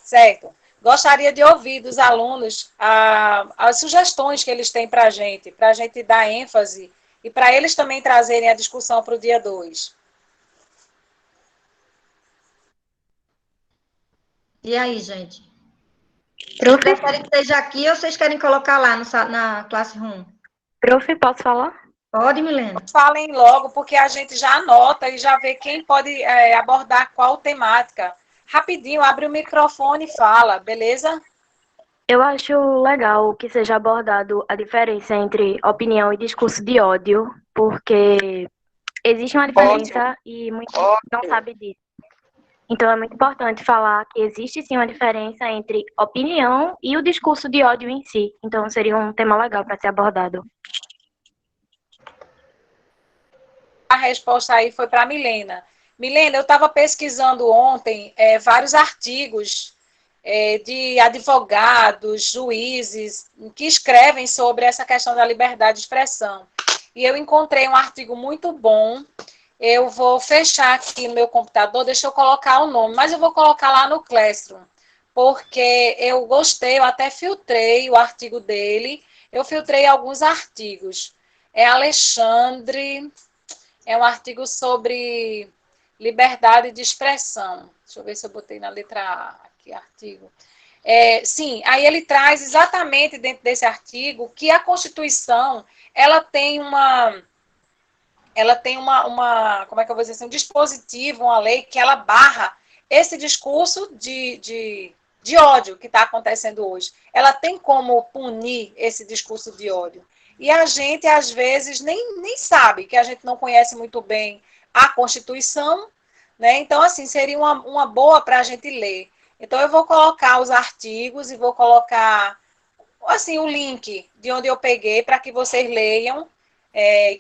Certo. Gostaria de ouvir dos alunos as sugestões que eles têm para a gente dar ênfase e para eles também trazerem a discussão para o dia 2. E aí, gente? Vocês preferem que esteja aqui ou vocês querem colocar lá na Classroom? Prof, posso falar? Pode, Milena. Falem logo, porque a gente já anota e já vê quem pode abordar qual temática. Rapidinho, abre o microfone e fala, beleza? Eu acho legal que seja abordado a diferença entre opinião e discurso de ódio, porque existe uma diferença e muitos não sabem disso. Então, é muito importante falar que existe sim uma diferença entre opinião e o discurso de ódio em si. Então, seria um tema legal para ser abordado. A resposta aí foi para a Milena. Milena, eu estava pesquisando ontem vários artigos de advogados, juízes, que escrevem sobre essa questão da liberdade de expressão. E eu encontrei um artigo muito bom. Eu vou fechar aqui no meu computador, deixa eu colocar o nome, mas eu vou colocar lá no Classroom, porque eu gostei, eu até filtrei o artigo dele, eu filtrei alguns artigos. Alexandre, é um artigo sobre liberdade de expressão. Deixa eu ver se eu botei na letra A aqui, artigo. Sim, aí ele traz exatamente dentro desse artigo que a Constituição, ela tem como é que eu vou dizer assim, um dispositivo, uma lei que ela barra esse discurso de ódio que está acontecendo hoje. Ela tem como punir esse discurso de ódio. E a gente, às vezes, nem sabe, que a gente não conhece muito bem a Constituição, né? Então, assim, seria uma boa para a gente ler. Então, eu vou colocar os artigos e vou colocar, assim, o link de onde eu peguei para que vocês leiam,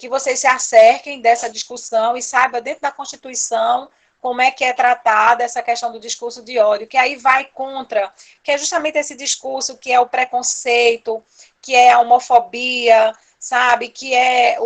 que vocês se acerquem dessa discussão e saibam dentro da Constituição como é que é tratada essa questão do discurso de ódio, que aí vai contra, que é justamente esse discurso que é o preconceito, que é a homofobia, sabe, que é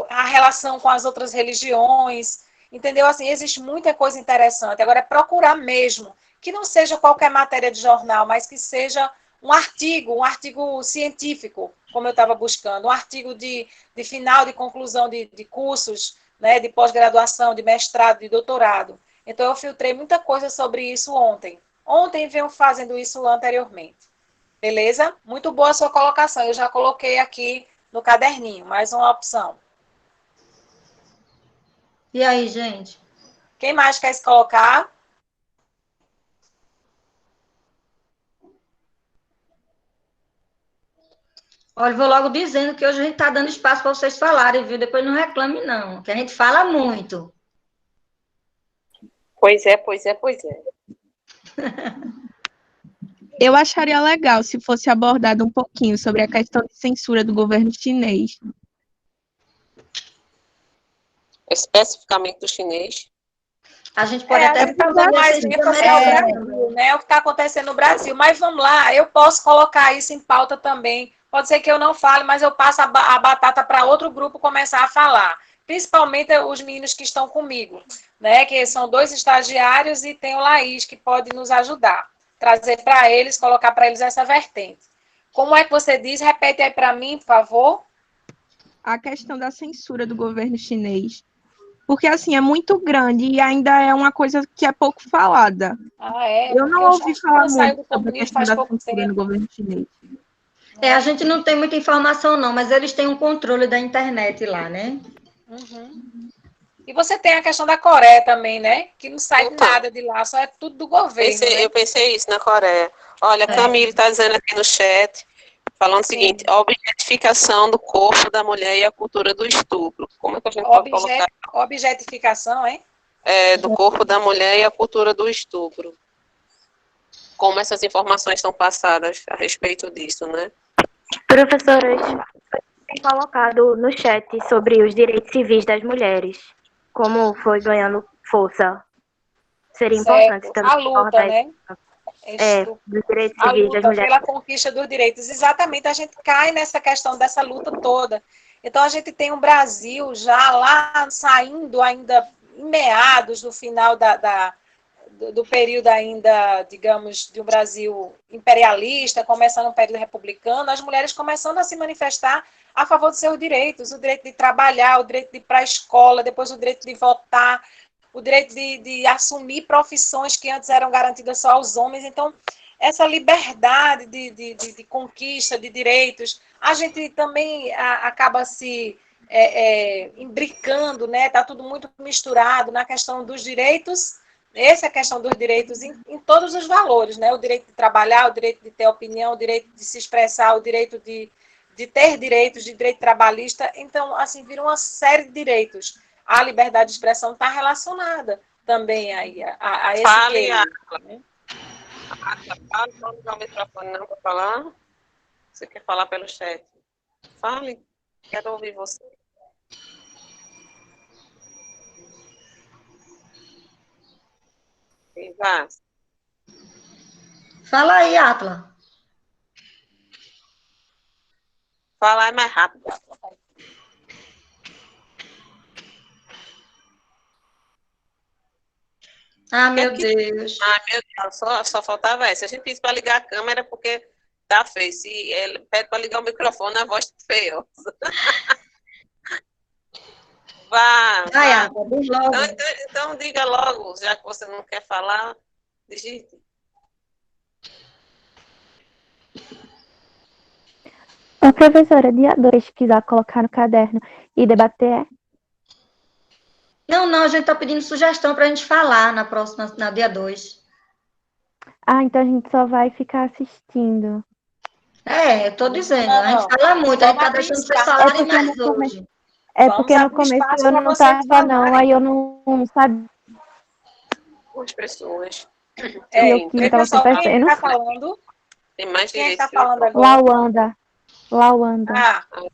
a relação com as outras religiões, entendeu? Assim, existe muita coisa interessante. Agora, é procurar mesmo, que não seja qualquer matéria de jornal, mas que seja um artigo científico, como eu estava buscando, um artigo de final de conclusão de cursos, né, de pós-graduação, de mestrado, de doutorado. Então, eu filtrei muita coisa sobre isso ontem. Ontem venho fazendo isso anteriormente. Beleza? Muito boa a sua colocação. Eu já coloquei aqui no caderninho, mais uma opção. E aí, gente? Quem mais quer se colocar? Olha, eu vou logo dizendo que hoje a gente está dando espaço para vocês falarem, viu? Depois não reclame, não, que a gente fala muito. Pois é, pois é, pois é. Eu acharia legal se fosse abordado um pouquinho sobre a questão de censura do governo chinês. Especificamente do chinês. A gente pode até fazer mais ênfase ao Brasil, né? O que está acontecendo no Brasil. Mas vamos lá, eu posso colocar isso em pauta também. Pode ser que eu não fale, mas eu passo a batata para outro grupo começar a falar. Principalmente os meninos que estão comigo, né? Que são 2 estagiários e tem o Laís, que pode nos ajudar. Trazer para eles, colocar para eles essa vertente. Como é que você diz? Repete aí para mim, por favor. A questão da censura do governo chinês. Porque, assim, é muito grande e ainda é uma coisa que é pouco falada. Eu não ouvi falar muito sobre a questão da censura no governo chinês. A gente não tem muita informação, não, mas eles têm um controle da internet lá, né? Uhum. E você tem a questão da Coreia também, né? Que não sai nada de lá, só é tudo do governo. Eu pensei isso na Coreia. Olha, a Camille está dizendo aqui no chat, falando o seguinte, a objetificação do corpo da mulher e a cultura do estupro. Como é que a gente pode colocar? Objetificação, hein? Do corpo da mulher e a cultura do estupro. Como essas informações estão passadas a respeito disso, né? Professoras, tem colocado no chat sobre os direitos civis das mulheres, como foi ganhando força. Seria importante também. A luta, né? Dos direitos civis das mulheres. Pela conquista dos direitos. Exatamente, a gente cai nessa questão dessa luta toda. Então, a gente tem um Brasil já lá saindo ainda em meados do final do período ainda, digamos, de um Brasil imperialista, começando um período republicano, as mulheres começando a se manifestar a favor dos seus direitos, o direito de trabalhar, o direito de ir para a escola, depois o direito de votar, o direito de assumir profissões que antes eram garantidas só aos homens. Então, essa liberdade de conquista de direitos, a gente também acaba se imbricando, né? Está tudo muito misturado na questão dos direitos. Essa é a questão dos direitos em todos os valores, né? O direito de trabalhar, o direito de ter opinião, o direito de se expressar, o direito de ter direitos, de direito trabalhista. Então, assim, vira uma série de direitos. A liberdade de expressão está relacionada também aí a esse direito, né? Fale, não ligar o microfone não para falar. Você quer falar pelo chat? Fale, quero ouvir você. Vaz. Fala aí, Atla. Fala mais rápido. Ah, meu Deus. Ah, meu Deus, só faltava essa. A gente pediu para ligar a câmera porque tá feio. Se ele pede para ligar o microfone, a voz tá feia. Vá. Então diga logo, já que você não quer falar, digite. A professora, dia 2, quiser colocar no caderno e debater. Não, a gente está pedindo sugestão para a gente falar na dia 2. Ah, então a gente só vai ficar assistindo. Eu tô dizendo, a gente fala muito, a gente tá deixando vocês falarem mais hoje. Porque no começo eu não estava, não, aí eu não sabia. As pessoas. Veja só, quem está falando? Tem mais quem direitos. Está falando agora? Lawanda.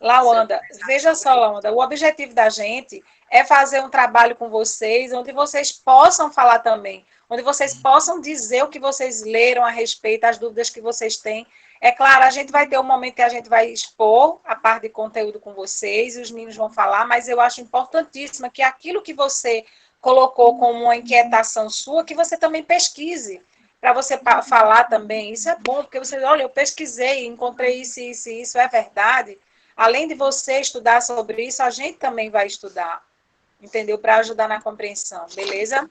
Lawanda. Veja só, Lawanda, o objetivo da gente é fazer um trabalho com vocês, onde vocês possam falar também, onde vocês possam dizer o que vocês leram a respeito, as dúvidas que vocês têm. É claro, a gente vai ter um momento que a gente vai expor a parte de conteúdo com vocês, e os meninos vão falar, mas eu acho importantíssimo que aquilo que você colocou como uma inquietação sua, que você também pesquise, para você falar também. Isso é bom, porque você, olha, eu pesquisei, encontrei isso, é verdade. Além de você estudar sobre isso, a gente também vai estudar, entendeu? Para ajudar na compreensão, beleza?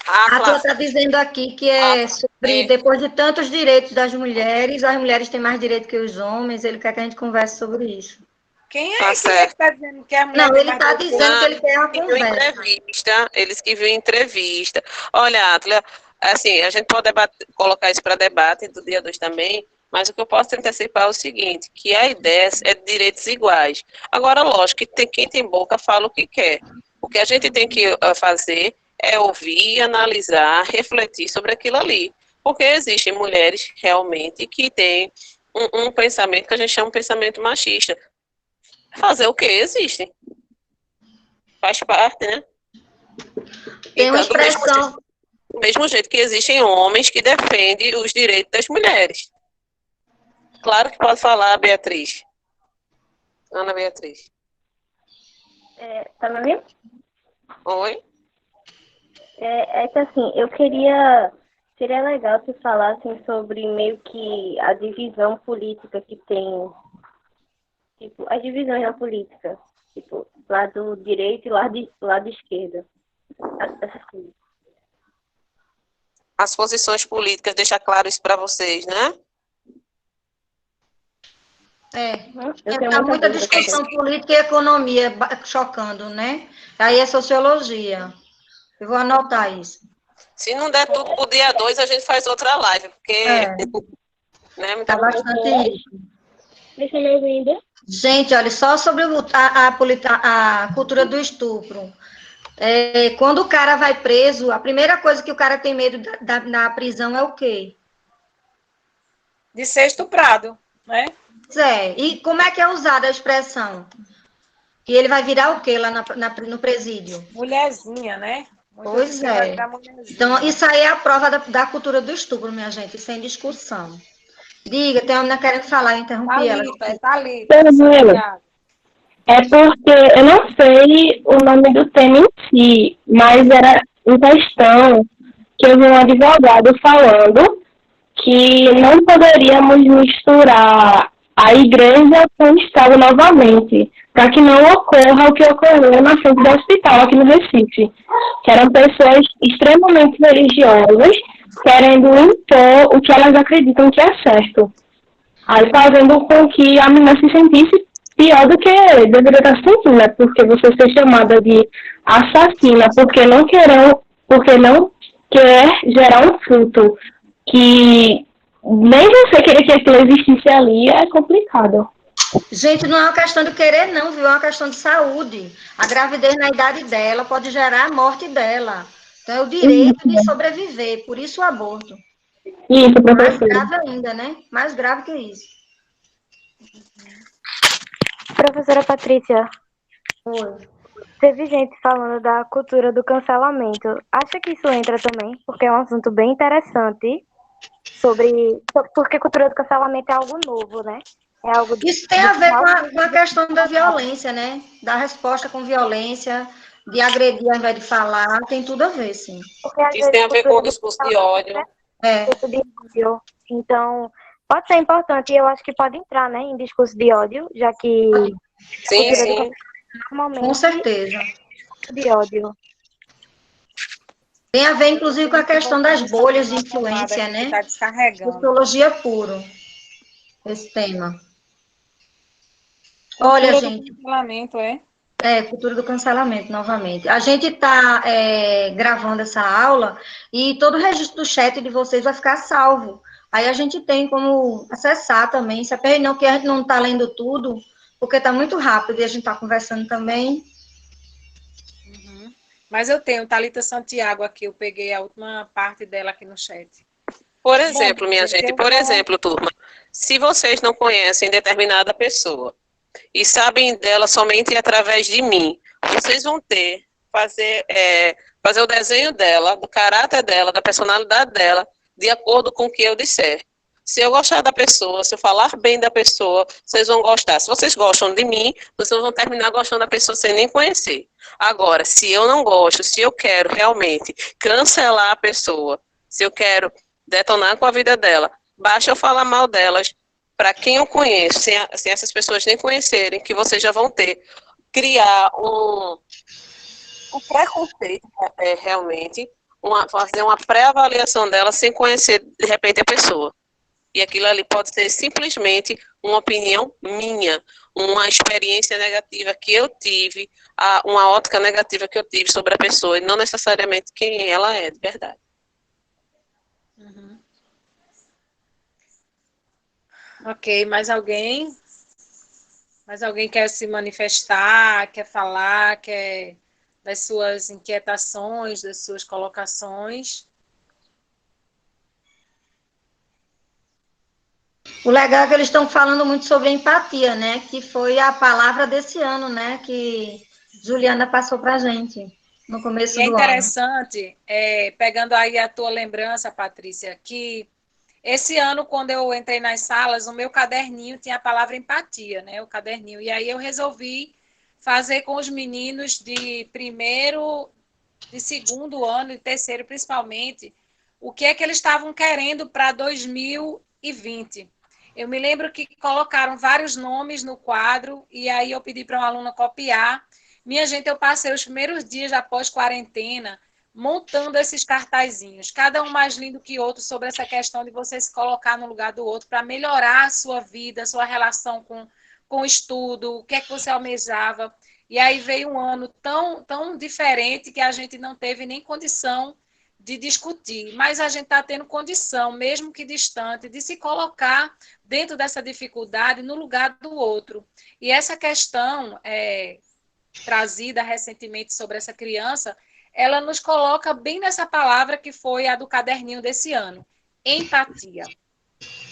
A tua está dizendo aqui que é sobre, depois de tantos direitos das mulheres, as mulheres têm mais direito que os homens, ele quer que a gente converse sobre isso. Quem é que está dizendo que a mulher Não, ele está dizendo que ele quer uma conversa. Eles que viram entrevista. Olha, Atila, assim, a gente pode colocar isso para debate do dia 2 também, mas o que eu posso antecipar é o seguinte, que a ideia é de direitos iguais. Agora, lógico, que quem tem boca fala o que quer. O que a gente tem que fazer é ouvir, analisar, refletir sobre aquilo ali. Porque existem mulheres realmente que têm um pensamento que a gente chama de pensamento machista. Fazer o que? Existem. Faz parte, né? Tem uma expressão. Do mesmo jeito que existem homens que defendem os direitos das mulheres. Claro que pode falar, Beatriz. Ana Beatriz. Tá me ouvindo? Oi? É que assim, seria legal se falassem sobre meio que a divisão política que tem, tipo, as divisões na política, tipo, lado direito e lado esquerdo. Essas coisas. As posições políticas, deixar claro isso para vocês, né? Há muita discussão política e economia chocando, né? Aí é sociologia. Eu vou anotar isso. Se não der tudo pro dia 2, a gente faz outra live, porque... né, tá bastante isso. Deixa eu ouvir. Gente, olha, só sobre a cultura do estupro. Quando o cara vai preso, a primeira coisa que o cara tem medo na prisão é o quê? De ser estuprado, né? E como é que é usada a expressão? Que ele vai virar o quê lá no presídio? Mulherzinha, né? Pois é. Então, isso aí é a prova da cultura do estupro, minha gente, sem discussão. Diga, tem uma menina querendo falar, eu interrompi ela. Thalita. É porque eu não sei o nome do tema em si, mas era em questão que eu vi um advogado falando que não poderíamos misturar a igreja com o Estado novamente, para que não ocorra o que ocorreu na frente do hospital aqui no Recife, que eram pessoas extremamente religiosas, querendo impor o que elas acreditam que é certo. Aí fazendo com que a menina se sentisse pior do que deveria estar sentindo, né? Porque você ser chamada de assassina porque não quer gerar um fruto que nem você querer que aquilo existisse ali é complicado. Gente, não é uma questão de querer, não, viu? É uma questão de saúde. A gravidez na idade dela pode gerar a morte dela. Então, é o direito de sobreviver, por isso o aborto. Isso, professor. Mais grave ainda, né? Mais grave que isso. Professora Patrícia. Oi. Teve gente falando da cultura do cancelamento. Acha que isso entra também? Porque é um assunto bem interessante. Porque cultura do cancelamento é algo novo, né? É algo isso tem a ver com a questão da violência, né? Da resposta com violência, de agredir ao invés de falar, tem tudo a ver, sim. Isso tem a ver com o discurso de ódio. Discurso de ódio. Então, pode ser importante, e eu acho que pode entrar, né, em discurso de ódio, já que... Sim. Normalmente, com certeza. De ódio. Tem a ver, inclusive, com a questão das bolhas de influência, né? Tá descarregando. Sociologia puro, esse tema. Olha, gente... Cancelamento, cultura do cancelamento, novamente. A gente está gravando essa aula e todo o registro do chat de vocês vai ficar salvo. Aí a gente tem como acessar também. Se a gente não está lendo tudo, porque está muito rápido e a gente está conversando também. Mas eu tenho Thalita Santiago aqui, eu peguei a última parte dela aqui no chat. Por exemplo, minha gente, por exemplo, turma, se vocês não conhecem determinada pessoa e sabem dela somente através de mim, vocês vão fazer o desenho dela, do caráter dela, da personalidade dela, de acordo com o que eu disser. Se eu gostar da pessoa, se eu falar bem da pessoa, vocês vão gostar. Se vocês gostam de mim, vocês vão terminar gostando da pessoa sem nem conhecer. Agora, se eu não gosto, se eu quero realmente cancelar a pessoa, se eu quero detonar com a vida dela, basta eu falar mal delas, para quem eu conheço, sem essas pessoas nem conhecerem, que vocês já vão criar um preconceito, realmente, fazer uma pré-avaliação dela sem conhecer, de repente, a pessoa. E aquilo ali pode ser simplesmente uma opinião minha, uma experiência negativa que eu tive, uma ótica negativa que eu tive sobre a pessoa, e não necessariamente quem ela é, de verdade. Uhum. Ok, mais alguém? Mais alguém quer se manifestar, quer falar, quer das suas inquietações, das suas colocações? O legal é que eles estão falando muito sobre empatia, né? Que foi a palavra desse ano, né? Que Juliana passou para a gente no começo do ano. E é interessante, pegando aí a tua lembrança, Patrícia, que esse ano, quando eu entrei nas salas, o meu caderninho tinha a palavra empatia, né? O caderninho. E aí eu resolvi fazer com os meninos de primeiro, de segundo ano e terceiro, principalmente, o que é que eles estavam querendo para 2020. Eu me lembro que colocaram vários nomes no quadro e aí eu pedi para uma aluna copiar. Minha gente, eu passei os primeiros dias após quarentena montando esses cartazinhos, cada um mais lindo que outro, sobre essa questão de você se colocar no lugar do outro para melhorar a sua vida, a sua relação com o estudo, o que é que você almejava. E aí veio um ano tão diferente que a gente não teve nem condição de discutir, mas a gente está tendo condição, mesmo que distante, de se colocar dentro dessa dificuldade no lugar do outro. E essa questão trazida recentemente sobre essa criança, ela nos coloca bem nessa palavra que foi a do caderninho desse ano, empatia.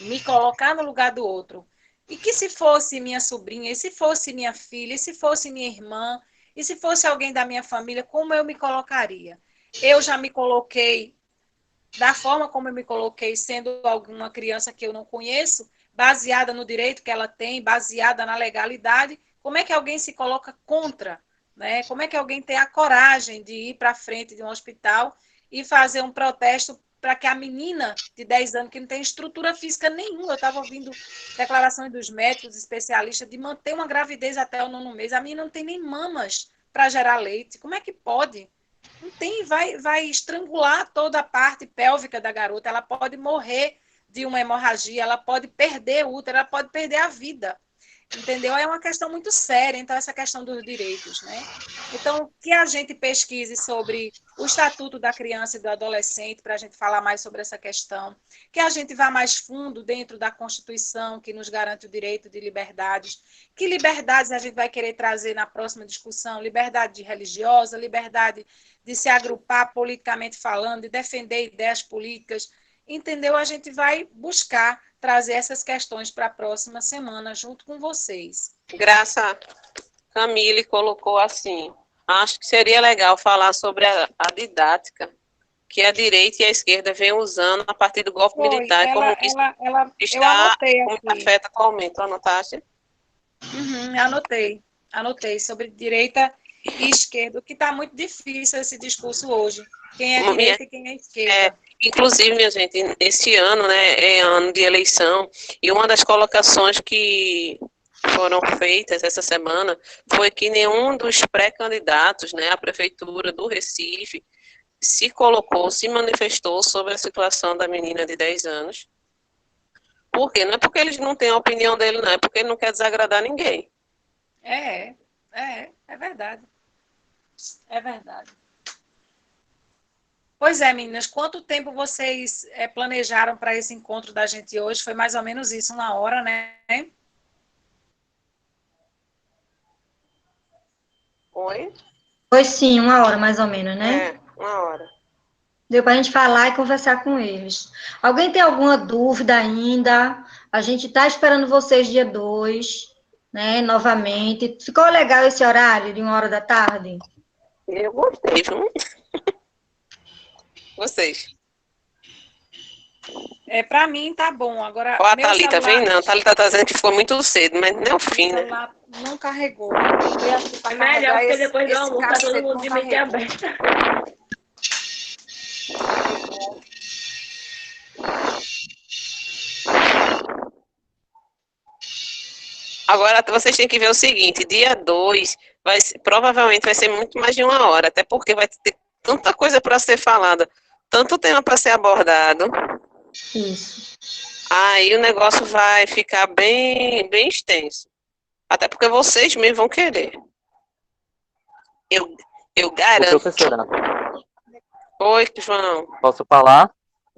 Me colocar no lugar do outro. E que se fosse minha sobrinha, e se fosse minha filha, e se fosse minha irmã, e se fosse alguém da minha família, como eu me colocaria? Eu já me coloquei da forma como eu me coloquei, sendo alguma criança que eu não conheço, baseada no direito que ela tem, baseada na legalidade. Como é que alguém se coloca contra? Né? Como é que alguém tem a coragem de ir para frente de um hospital e fazer um protesto para que a menina de 10 anos, que não tem estrutura física nenhuma, eu estava ouvindo declarações dos médicos especialistas de manter uma gravidez até o 9º mês, a menina não tem nem mamas para gerar leite. Como é que pode? Não tem, vai estrangular toda a parte pélvica da garota, ela pode morrer de uma hemorragia, ela pode perder o útero, ela pode perder a vida. Entendeu? É uma questão muito séria, então, essa questão dos direitos, né? Então, que a gente pesquise sobre o Estatuto da Criança e do Adolescente, para a gente falar mais sobre essa questão, que a gente vá mais fundo dentro da Constituição, que nos garante o direito de liberdades. Que liberdades a gente vai querer trazer na próxima discussão? Liberdade religiosa, liberdade de se agrupar politicamente falando, de defender ideias políticas. Entendeu? A gente vai buscar trazer essas questões para a próxima semana, junto com vocês. Graça Camille colocou assim, acho que seria legal falar sobre a didática que a direita e a esquerda vêm usando a partir do golpe militar, como isso está, como afeta atualmente. Tu anotaste? Anotei, sobre direita e esquerda, que está muito difícil esse discurso hoje. Quem é direita e quem é esquerda. Inclusive, minha gente, esse ano, né, é ano de eleição, e uma das colocações que foram feitas essa semana foi que nenhum dos pré-candidatos, né, à prefeitura do Recife se colocou, se manifestou sobre a situação da menina de 10 anos. Por quê? Não é porque eles não têm a opinião dele, não, é porque ele não quer desagradar ninguém. É verdade. É verdade. Pois é, meninas, quanto tempo vocês planejaram para esse encontro da gente hoje? Foi mais ou menos isso, 1 hora, né? Oi? Foi sim, 1 hora mais ou menos, né? É, 1 hora. Deu para a gente falar e conversar com eles. Alguém tem alguma dúvida ainda? A gente está esperando vocês dia 2, né? Novamente. Ficou legal esse horário de 1 hora da tarde? Eu gostei, viu? Vocês. Para mim tá bom. Agora, Ó, a meu Thalita celular, vem não. A Thalita tá dizendo que ficou muito cedo, mas não é o fim, meu né? celular não carregou. Foi aqui para Melhor, carregar porque esse, depois do esse almoço tá todo cacete mundo não de mente carregou. aberta. Carregou. Agora, vocês têm que ver o seguinte, dia 2, provavelmente vai ser muito mais de 1 hora, até porque vai ter tanta coisa para ser falada, tanto tema para ser abordado. Isso. Aí o negócio vai ficar bem, bem extenso. Até porque vocês mesmos vão querer. Eu garanto. Professora, Oi, João. posso falar?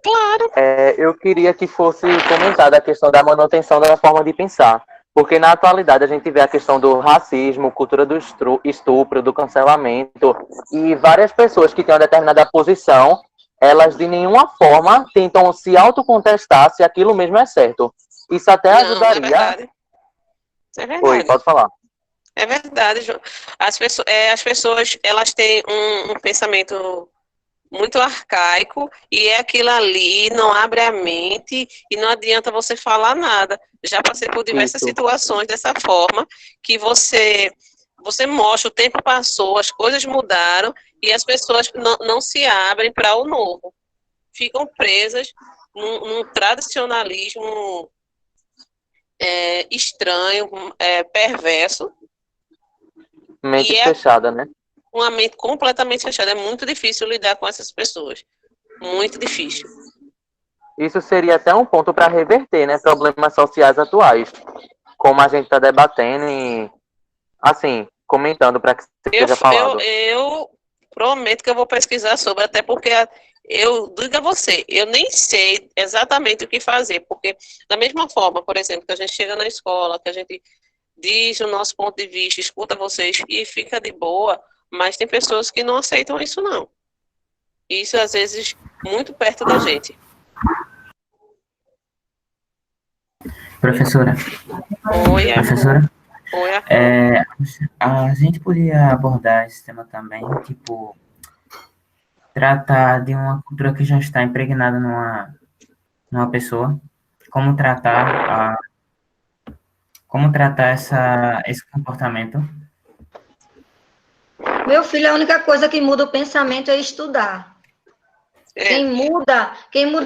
Claro. Eu queria que fosse comentada a questão da manutenção da forma de pensar. Porque na atualidade a gente vê a questão do racismo, cultura do estupro, do cancelamento, e várias pessoas que têm uma determinada posição, elas de nenhuma forma tentam se autocontestar se aquilo mesmo é certo. Isso até Não, ajudaria. é verdade. É verdade. Oi, pode falar. É verdade, João. As pessoas elas têm um pensamento muito arcaico e é aquilo ali, não abre a mente e não adianta você falar nada. Já passei por diversas situações dessa forma, que você mostra, o tempo passou, as coisas mudaram e as pessoas não se abrem para o novo. Ficam presas num tradicionalismo estranho, perverso. Mente fechada, né? Uma mente completamente fechada. É muito difícil lidar com essas pessoas. Muito difícil. Isso seria até um ponto para reverter, né, problemas sociais atuais. Como a gente está debatendo e, assim, comentando para que seja falado. Eu prometo que eu vou pesquisar sobre, até porque eu digo a você, eu nem sei exatamente o que fazer, porque da mesma forma, por exemplo, que a gente chega na escola, que a gente diz o nosso ponto de vista, escuta vocês e fica de boa, mas tem pessoas que não aceitam isso, não. Isso, às vezes, muito perto da gente. Professora. Oi, professora. Oi, a gente podia abordar esse tema também, tipo, tratar de uma cultura que já está impregnada numa pessoa, como tratar esse comportamento. Meu filho, a única coisa que muda o pensamento é estudar. Quem muda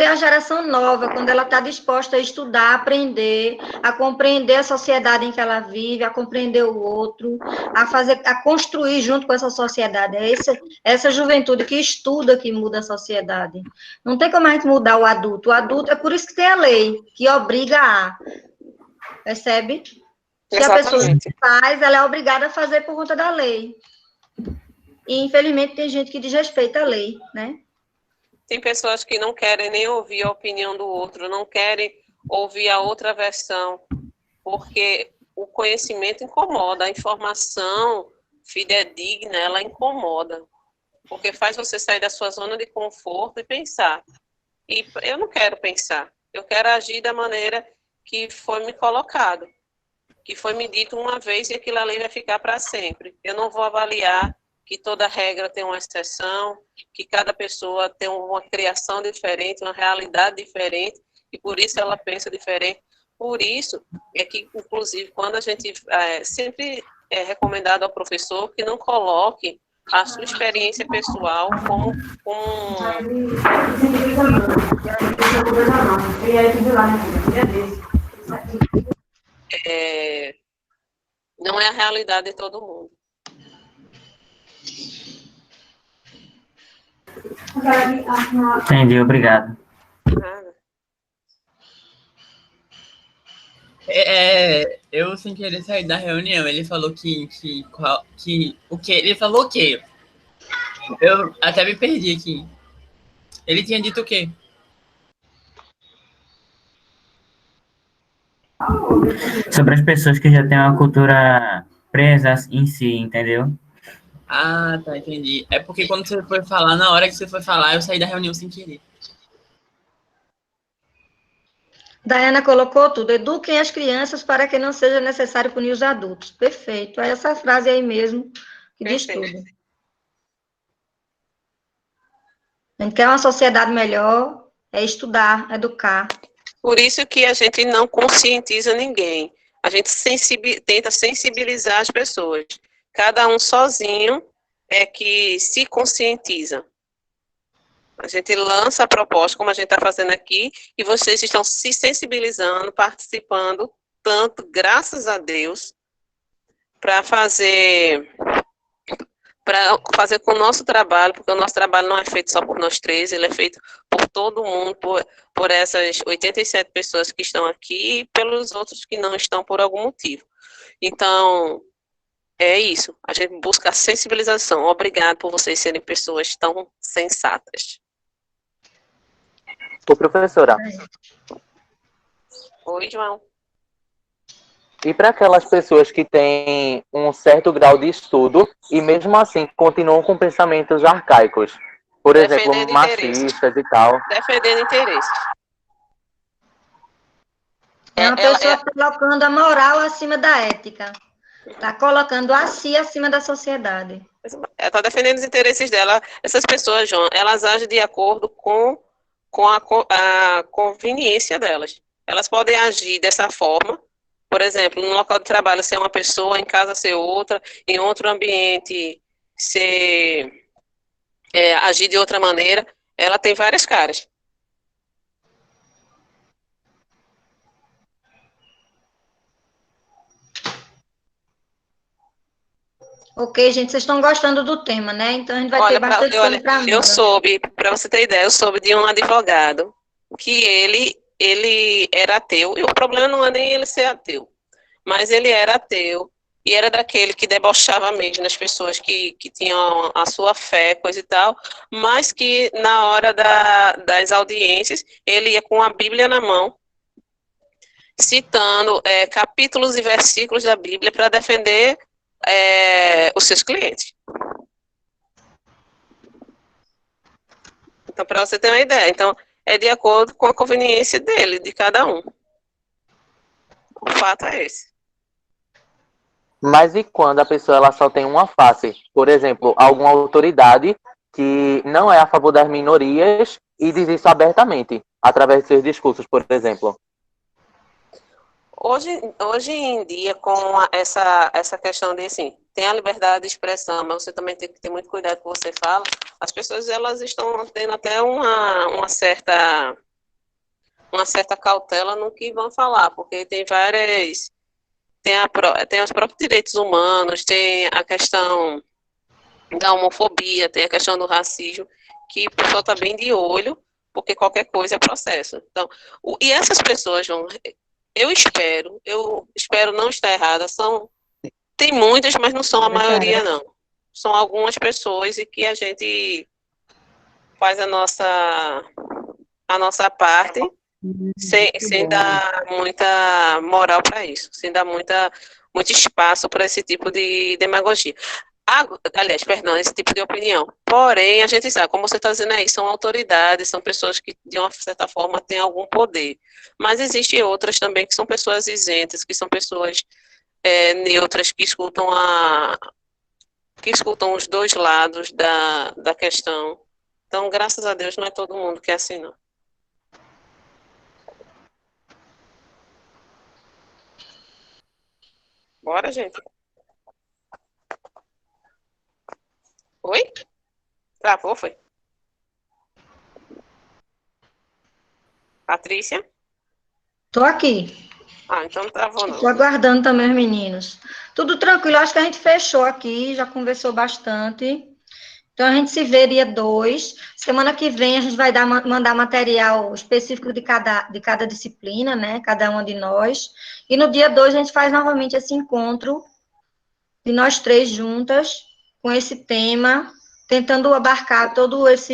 é a geração nova, quando ela está disposta a estudar, a aprender, a compreender a sociedade em que ela vive, a compreender o outro, a construir junto com essa sociedade. É essa juventude que estuda que muda a sociedade. Não tem como a gente mudar o adulto. O adulto, é por isso que tem a lei, que obriga a. Percebe? Se a pessoa faz, ela é obrigada a fazer por conta da lei. E, infelizmente, tem gente que desrespeita a lei, né? Tem pessoas que não querem nem ouvir a opinião do outro, não querem ouvir a outra versão, porque o conhecimento incomoda, a informação fidedigna, ela incomoda, porque faz você sair da sua zona de conforto e pensar. E eu não quero pensar, eu quero agir da maneira que foi me colocado, que foi me dito uma vez e aquilo ali vai ficar para sempre. Eu não vou avaliar que toda regra tem uma exceção, que cada pessoa tem uma criação diferente, uma realidade diferente, e por isso ela pensa diferente. Por isso é que, inclusive, quando a gente sempre é recomendado ao professor que não coloque a sua experiência pessoal como não é a realidade de todo mundo. Entendi, obrigado. Eu, sem querer sair da reunião, ele falou o que? Ele falou o quê? Eu até me perdi aqui. Ele tinha dito o quê? Sobre as pessoas que já têm uma cultura presa em si, entendeu? Ah, tá, entendi. É porque quando você foi falar, na hora que você foi falar, eu saí da reunião sem querer. Daiana colocou tudo. Eduquem as crianças para que não seja necessário punir os adultos. Perfeito. É essa frase aí mesmo que diz tudo. A gente quer uma sociedade melhor, é estudar, educar. Por isso que a gente não conscientiza ninguém. A gente tenta sensibilizar as pessoas. Cada um sozinho é que se conscientiza. A gente lança a proposta, como a gente está fazendo aqui, e vocês estão se sensibilizando, participando, tanto, graças a Deus, para fazer com o nosso trabalho, porque o nosso trabalho não é feito só por nós três, ele é feito por todo mundo, por essas 87 pessoas que estão aqui e pelos outros que não estão por algum motivo. Então, é isso, a gente busca a sensibilização. Obrigado por vocês serem pessoas tão sensatas. Ô, professora. Oi, João. E para aquelas pessoas que têm um certo grau de estudo e mesmo assim continuam com pensamentos arcaicos, por exemplo, machistas e tal. Defendendo interesses. É uma pessoa colocando a moral acima da ética. Está colocando a si acima da sociedade. Ela está defendendo os interesses dela. Essas pessoas, João, elas agem de acordo com a conveniência delas. Elas podem agir dessa forma. Por exemplo, no local de trabalho ser uma pessoa, em casa ser outra, em outro ambiente agir de outra maneira. Ela tem várias caras. Ok, gente, vocês estão gostando do tema, né? Então a gente vai ter bastante coisa para mim. Eu soube, para você ter ideia, eu soube de um advogado que ele era ateu, e o problema não é nem ele ser ateu, mas ele era ateu, e era daquele que debochava mesmo nas pessoas que tinham a sua fé, coisa e tal, mas que na hora das audiências, ele ia com a Bíblia na mão, citando capítulos e versículos da Bíblia para defender os seus clientes. Então, para você ter uma ideia, então, é de acordo com a conveniência dele, de cada um. O fato é esse. Mas e quando a pessoa ela só tem uma face? Por exemplo, alguma autoridade que não é a favor das minorias e diz isso abertamente, através de seus discursos, por exemplo? Hoje em dia, com essa questão de, assim, tem a liberdade de expressão, mas você também tem que ter muito cuidado com o que você fala, as pessoas, elas estão tendo até uma certa cautela no que vão falar, porque tem várias... Tem os próprios direitos humanos, tem a questão da homofobia, tem a questão do racismo, que o pessoal está bem de olho, porque qualquer coisa é processo. Então, e essas pessoas, João, eu espero não estar errada, tem muitas, mas não são a maioria, não. São algumas pessoas e que a gente faz a nossa parte sem dar muita moral para isso, sem dar muito espaço para esse tipo de demagogia. Aliás, perdão, esse tipo de opinião. Porém, a gente sabe, como você está dizendo aí, são autoridades, são pessoas que, de uma certa forma, têm algum poder. Mas existem outras também que são pessoas isentas, que são pessoas neutras, que escutam os dois lados da questão. Então, graças a Deus, não é todo mundo que é assim, não. Bora, gente. Oi? Travou, foi? Patrícia? Tô aqui. Então não travou, não. Tô aguardando também os meninos. Tudo tranquilo, acho que a gente fechou aqui, já conversou bastante. Então, a gente se vê dia 2. Semana que vem, a gente vai mandar material específico de cada disciplina, né? Cada uma de nós. E no dia 2, a gente faz novamente esse encontro de nós três juntas, com esse tema, tentando abarcar todas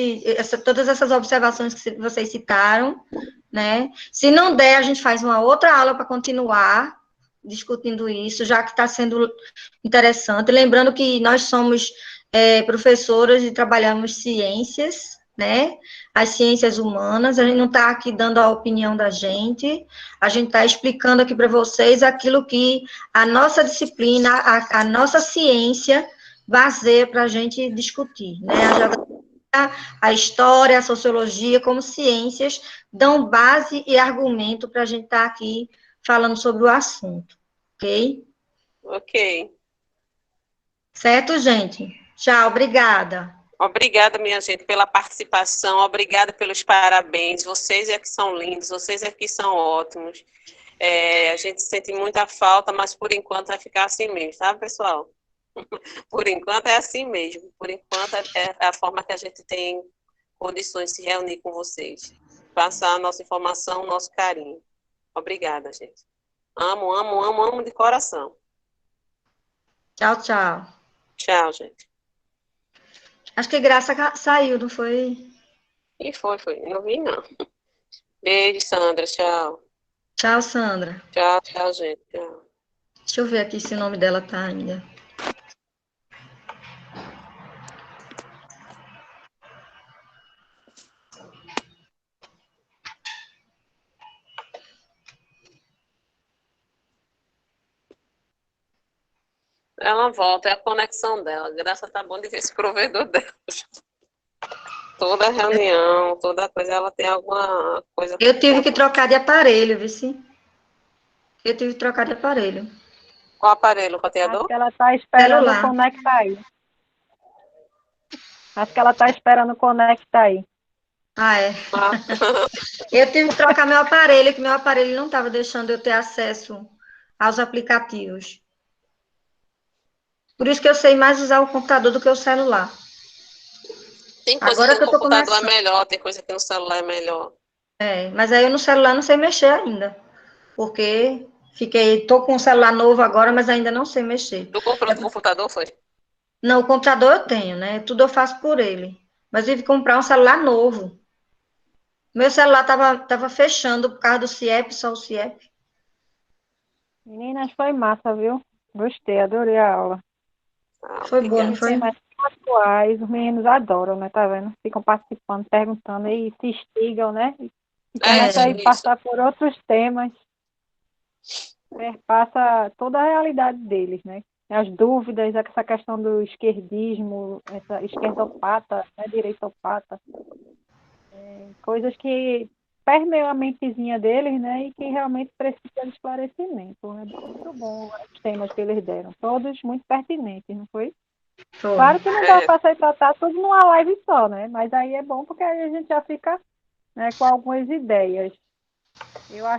essas observações que vocês citaram, né? Se não der, a gente faz uma outra aula para continuar discutindo isso, já que está sendo interessante. Lembrando que nós somos professoras e trabalhamos ciências, né? As ciências humanas. A gente não está aqui dando a opinião da gente, a gente está explicando aqui para vocês aquilo que a nossa disciplina, a nossa ciência baseia para a gente discutir, né? A geografia, a história, a sociologia, como ciências, dão base e argumento para a gente estar aqui falando sobre o assunto, ok? Ok. Certo, gente? Tchau, obrigada. Obrigada, minha gente, pela participação, obrigada pelos parabéns, vocês é que são lindos, vocês é que são ótimos. A gente sente muita falta, mas por enquanto vai ficar assim mesmo, tá, pessoal? Por enquanto é assim mesmo, por enquanto é a forma que a gente tem condições de se reunir com vocês, passar a nossa informação, o nosso carinho. Obrigada, gente. Amo, amo, amo, amo de coração. Tchau, tchau. Tchau, gente. Acho que Graça saiu, não foi? E foi. Não vi, não. Beijo, Sandra. Tchau. Tchau, Sandra. Tchau, gente. Tchau. Deixa eu ver aqui se o nome dela tá ainda. Ela volta, é a conexão dela. Graça tá bom de ver esse provedor dela. Toda reunião, toda coisa, ela tem alguma coisa. Eu tive que trocar de aparelho, viu sim? Eu tive que trocar de aparelho. Qual aparelho? O roteador? Acho que ela tá esperando Celular. conectar aí. Acho que ela tá esperando conectar aí. Ah, é. Eu tive que trocar meu aparelho, que meu aparelho não estava deixando eu ter acesso aos aplicativos. Por isso que eu sei mais usar o computador do que o celular. Tem coisa Agora que que no eu tô computador começando. é melhor, tem coisa que no celular é melhor. Mas aí eu no celular não sei mexer ainda. Porque tô com um celular novo agora, mas ainda não sei mexer. Tu comprou o computador, foi? Não, o computador eu tenho, né? Tudo eu faço por ele. Mas eu tive que comprar um celular novo. Meu celular tava fechando por causa do CIEP, só o CIEP. Meninas, foi massa, viu? Gostei, adorei a aula. Foi bom, não Os foi? temas atuais, os meninos adoram, né? Tá vendo? Ficam participando, perguntando e se instigam, né? E começam a passar por outros temas. Passa toda a realidade deles, né? As dúvidas, essa questão do esquerdismo, essa esquerdopata, né? Direitopata. Coisas que permeiam a mentezinha deles, né? E que realmente precisam de esclarecimento. É muito bom os temas que eles deram. Todos muito pertinentes, não foi? Claro que não dá para você tratar tudo numa live só, né? Mas aí é bom porque aí a gente já fica, né, com algumas ideias. Eu acho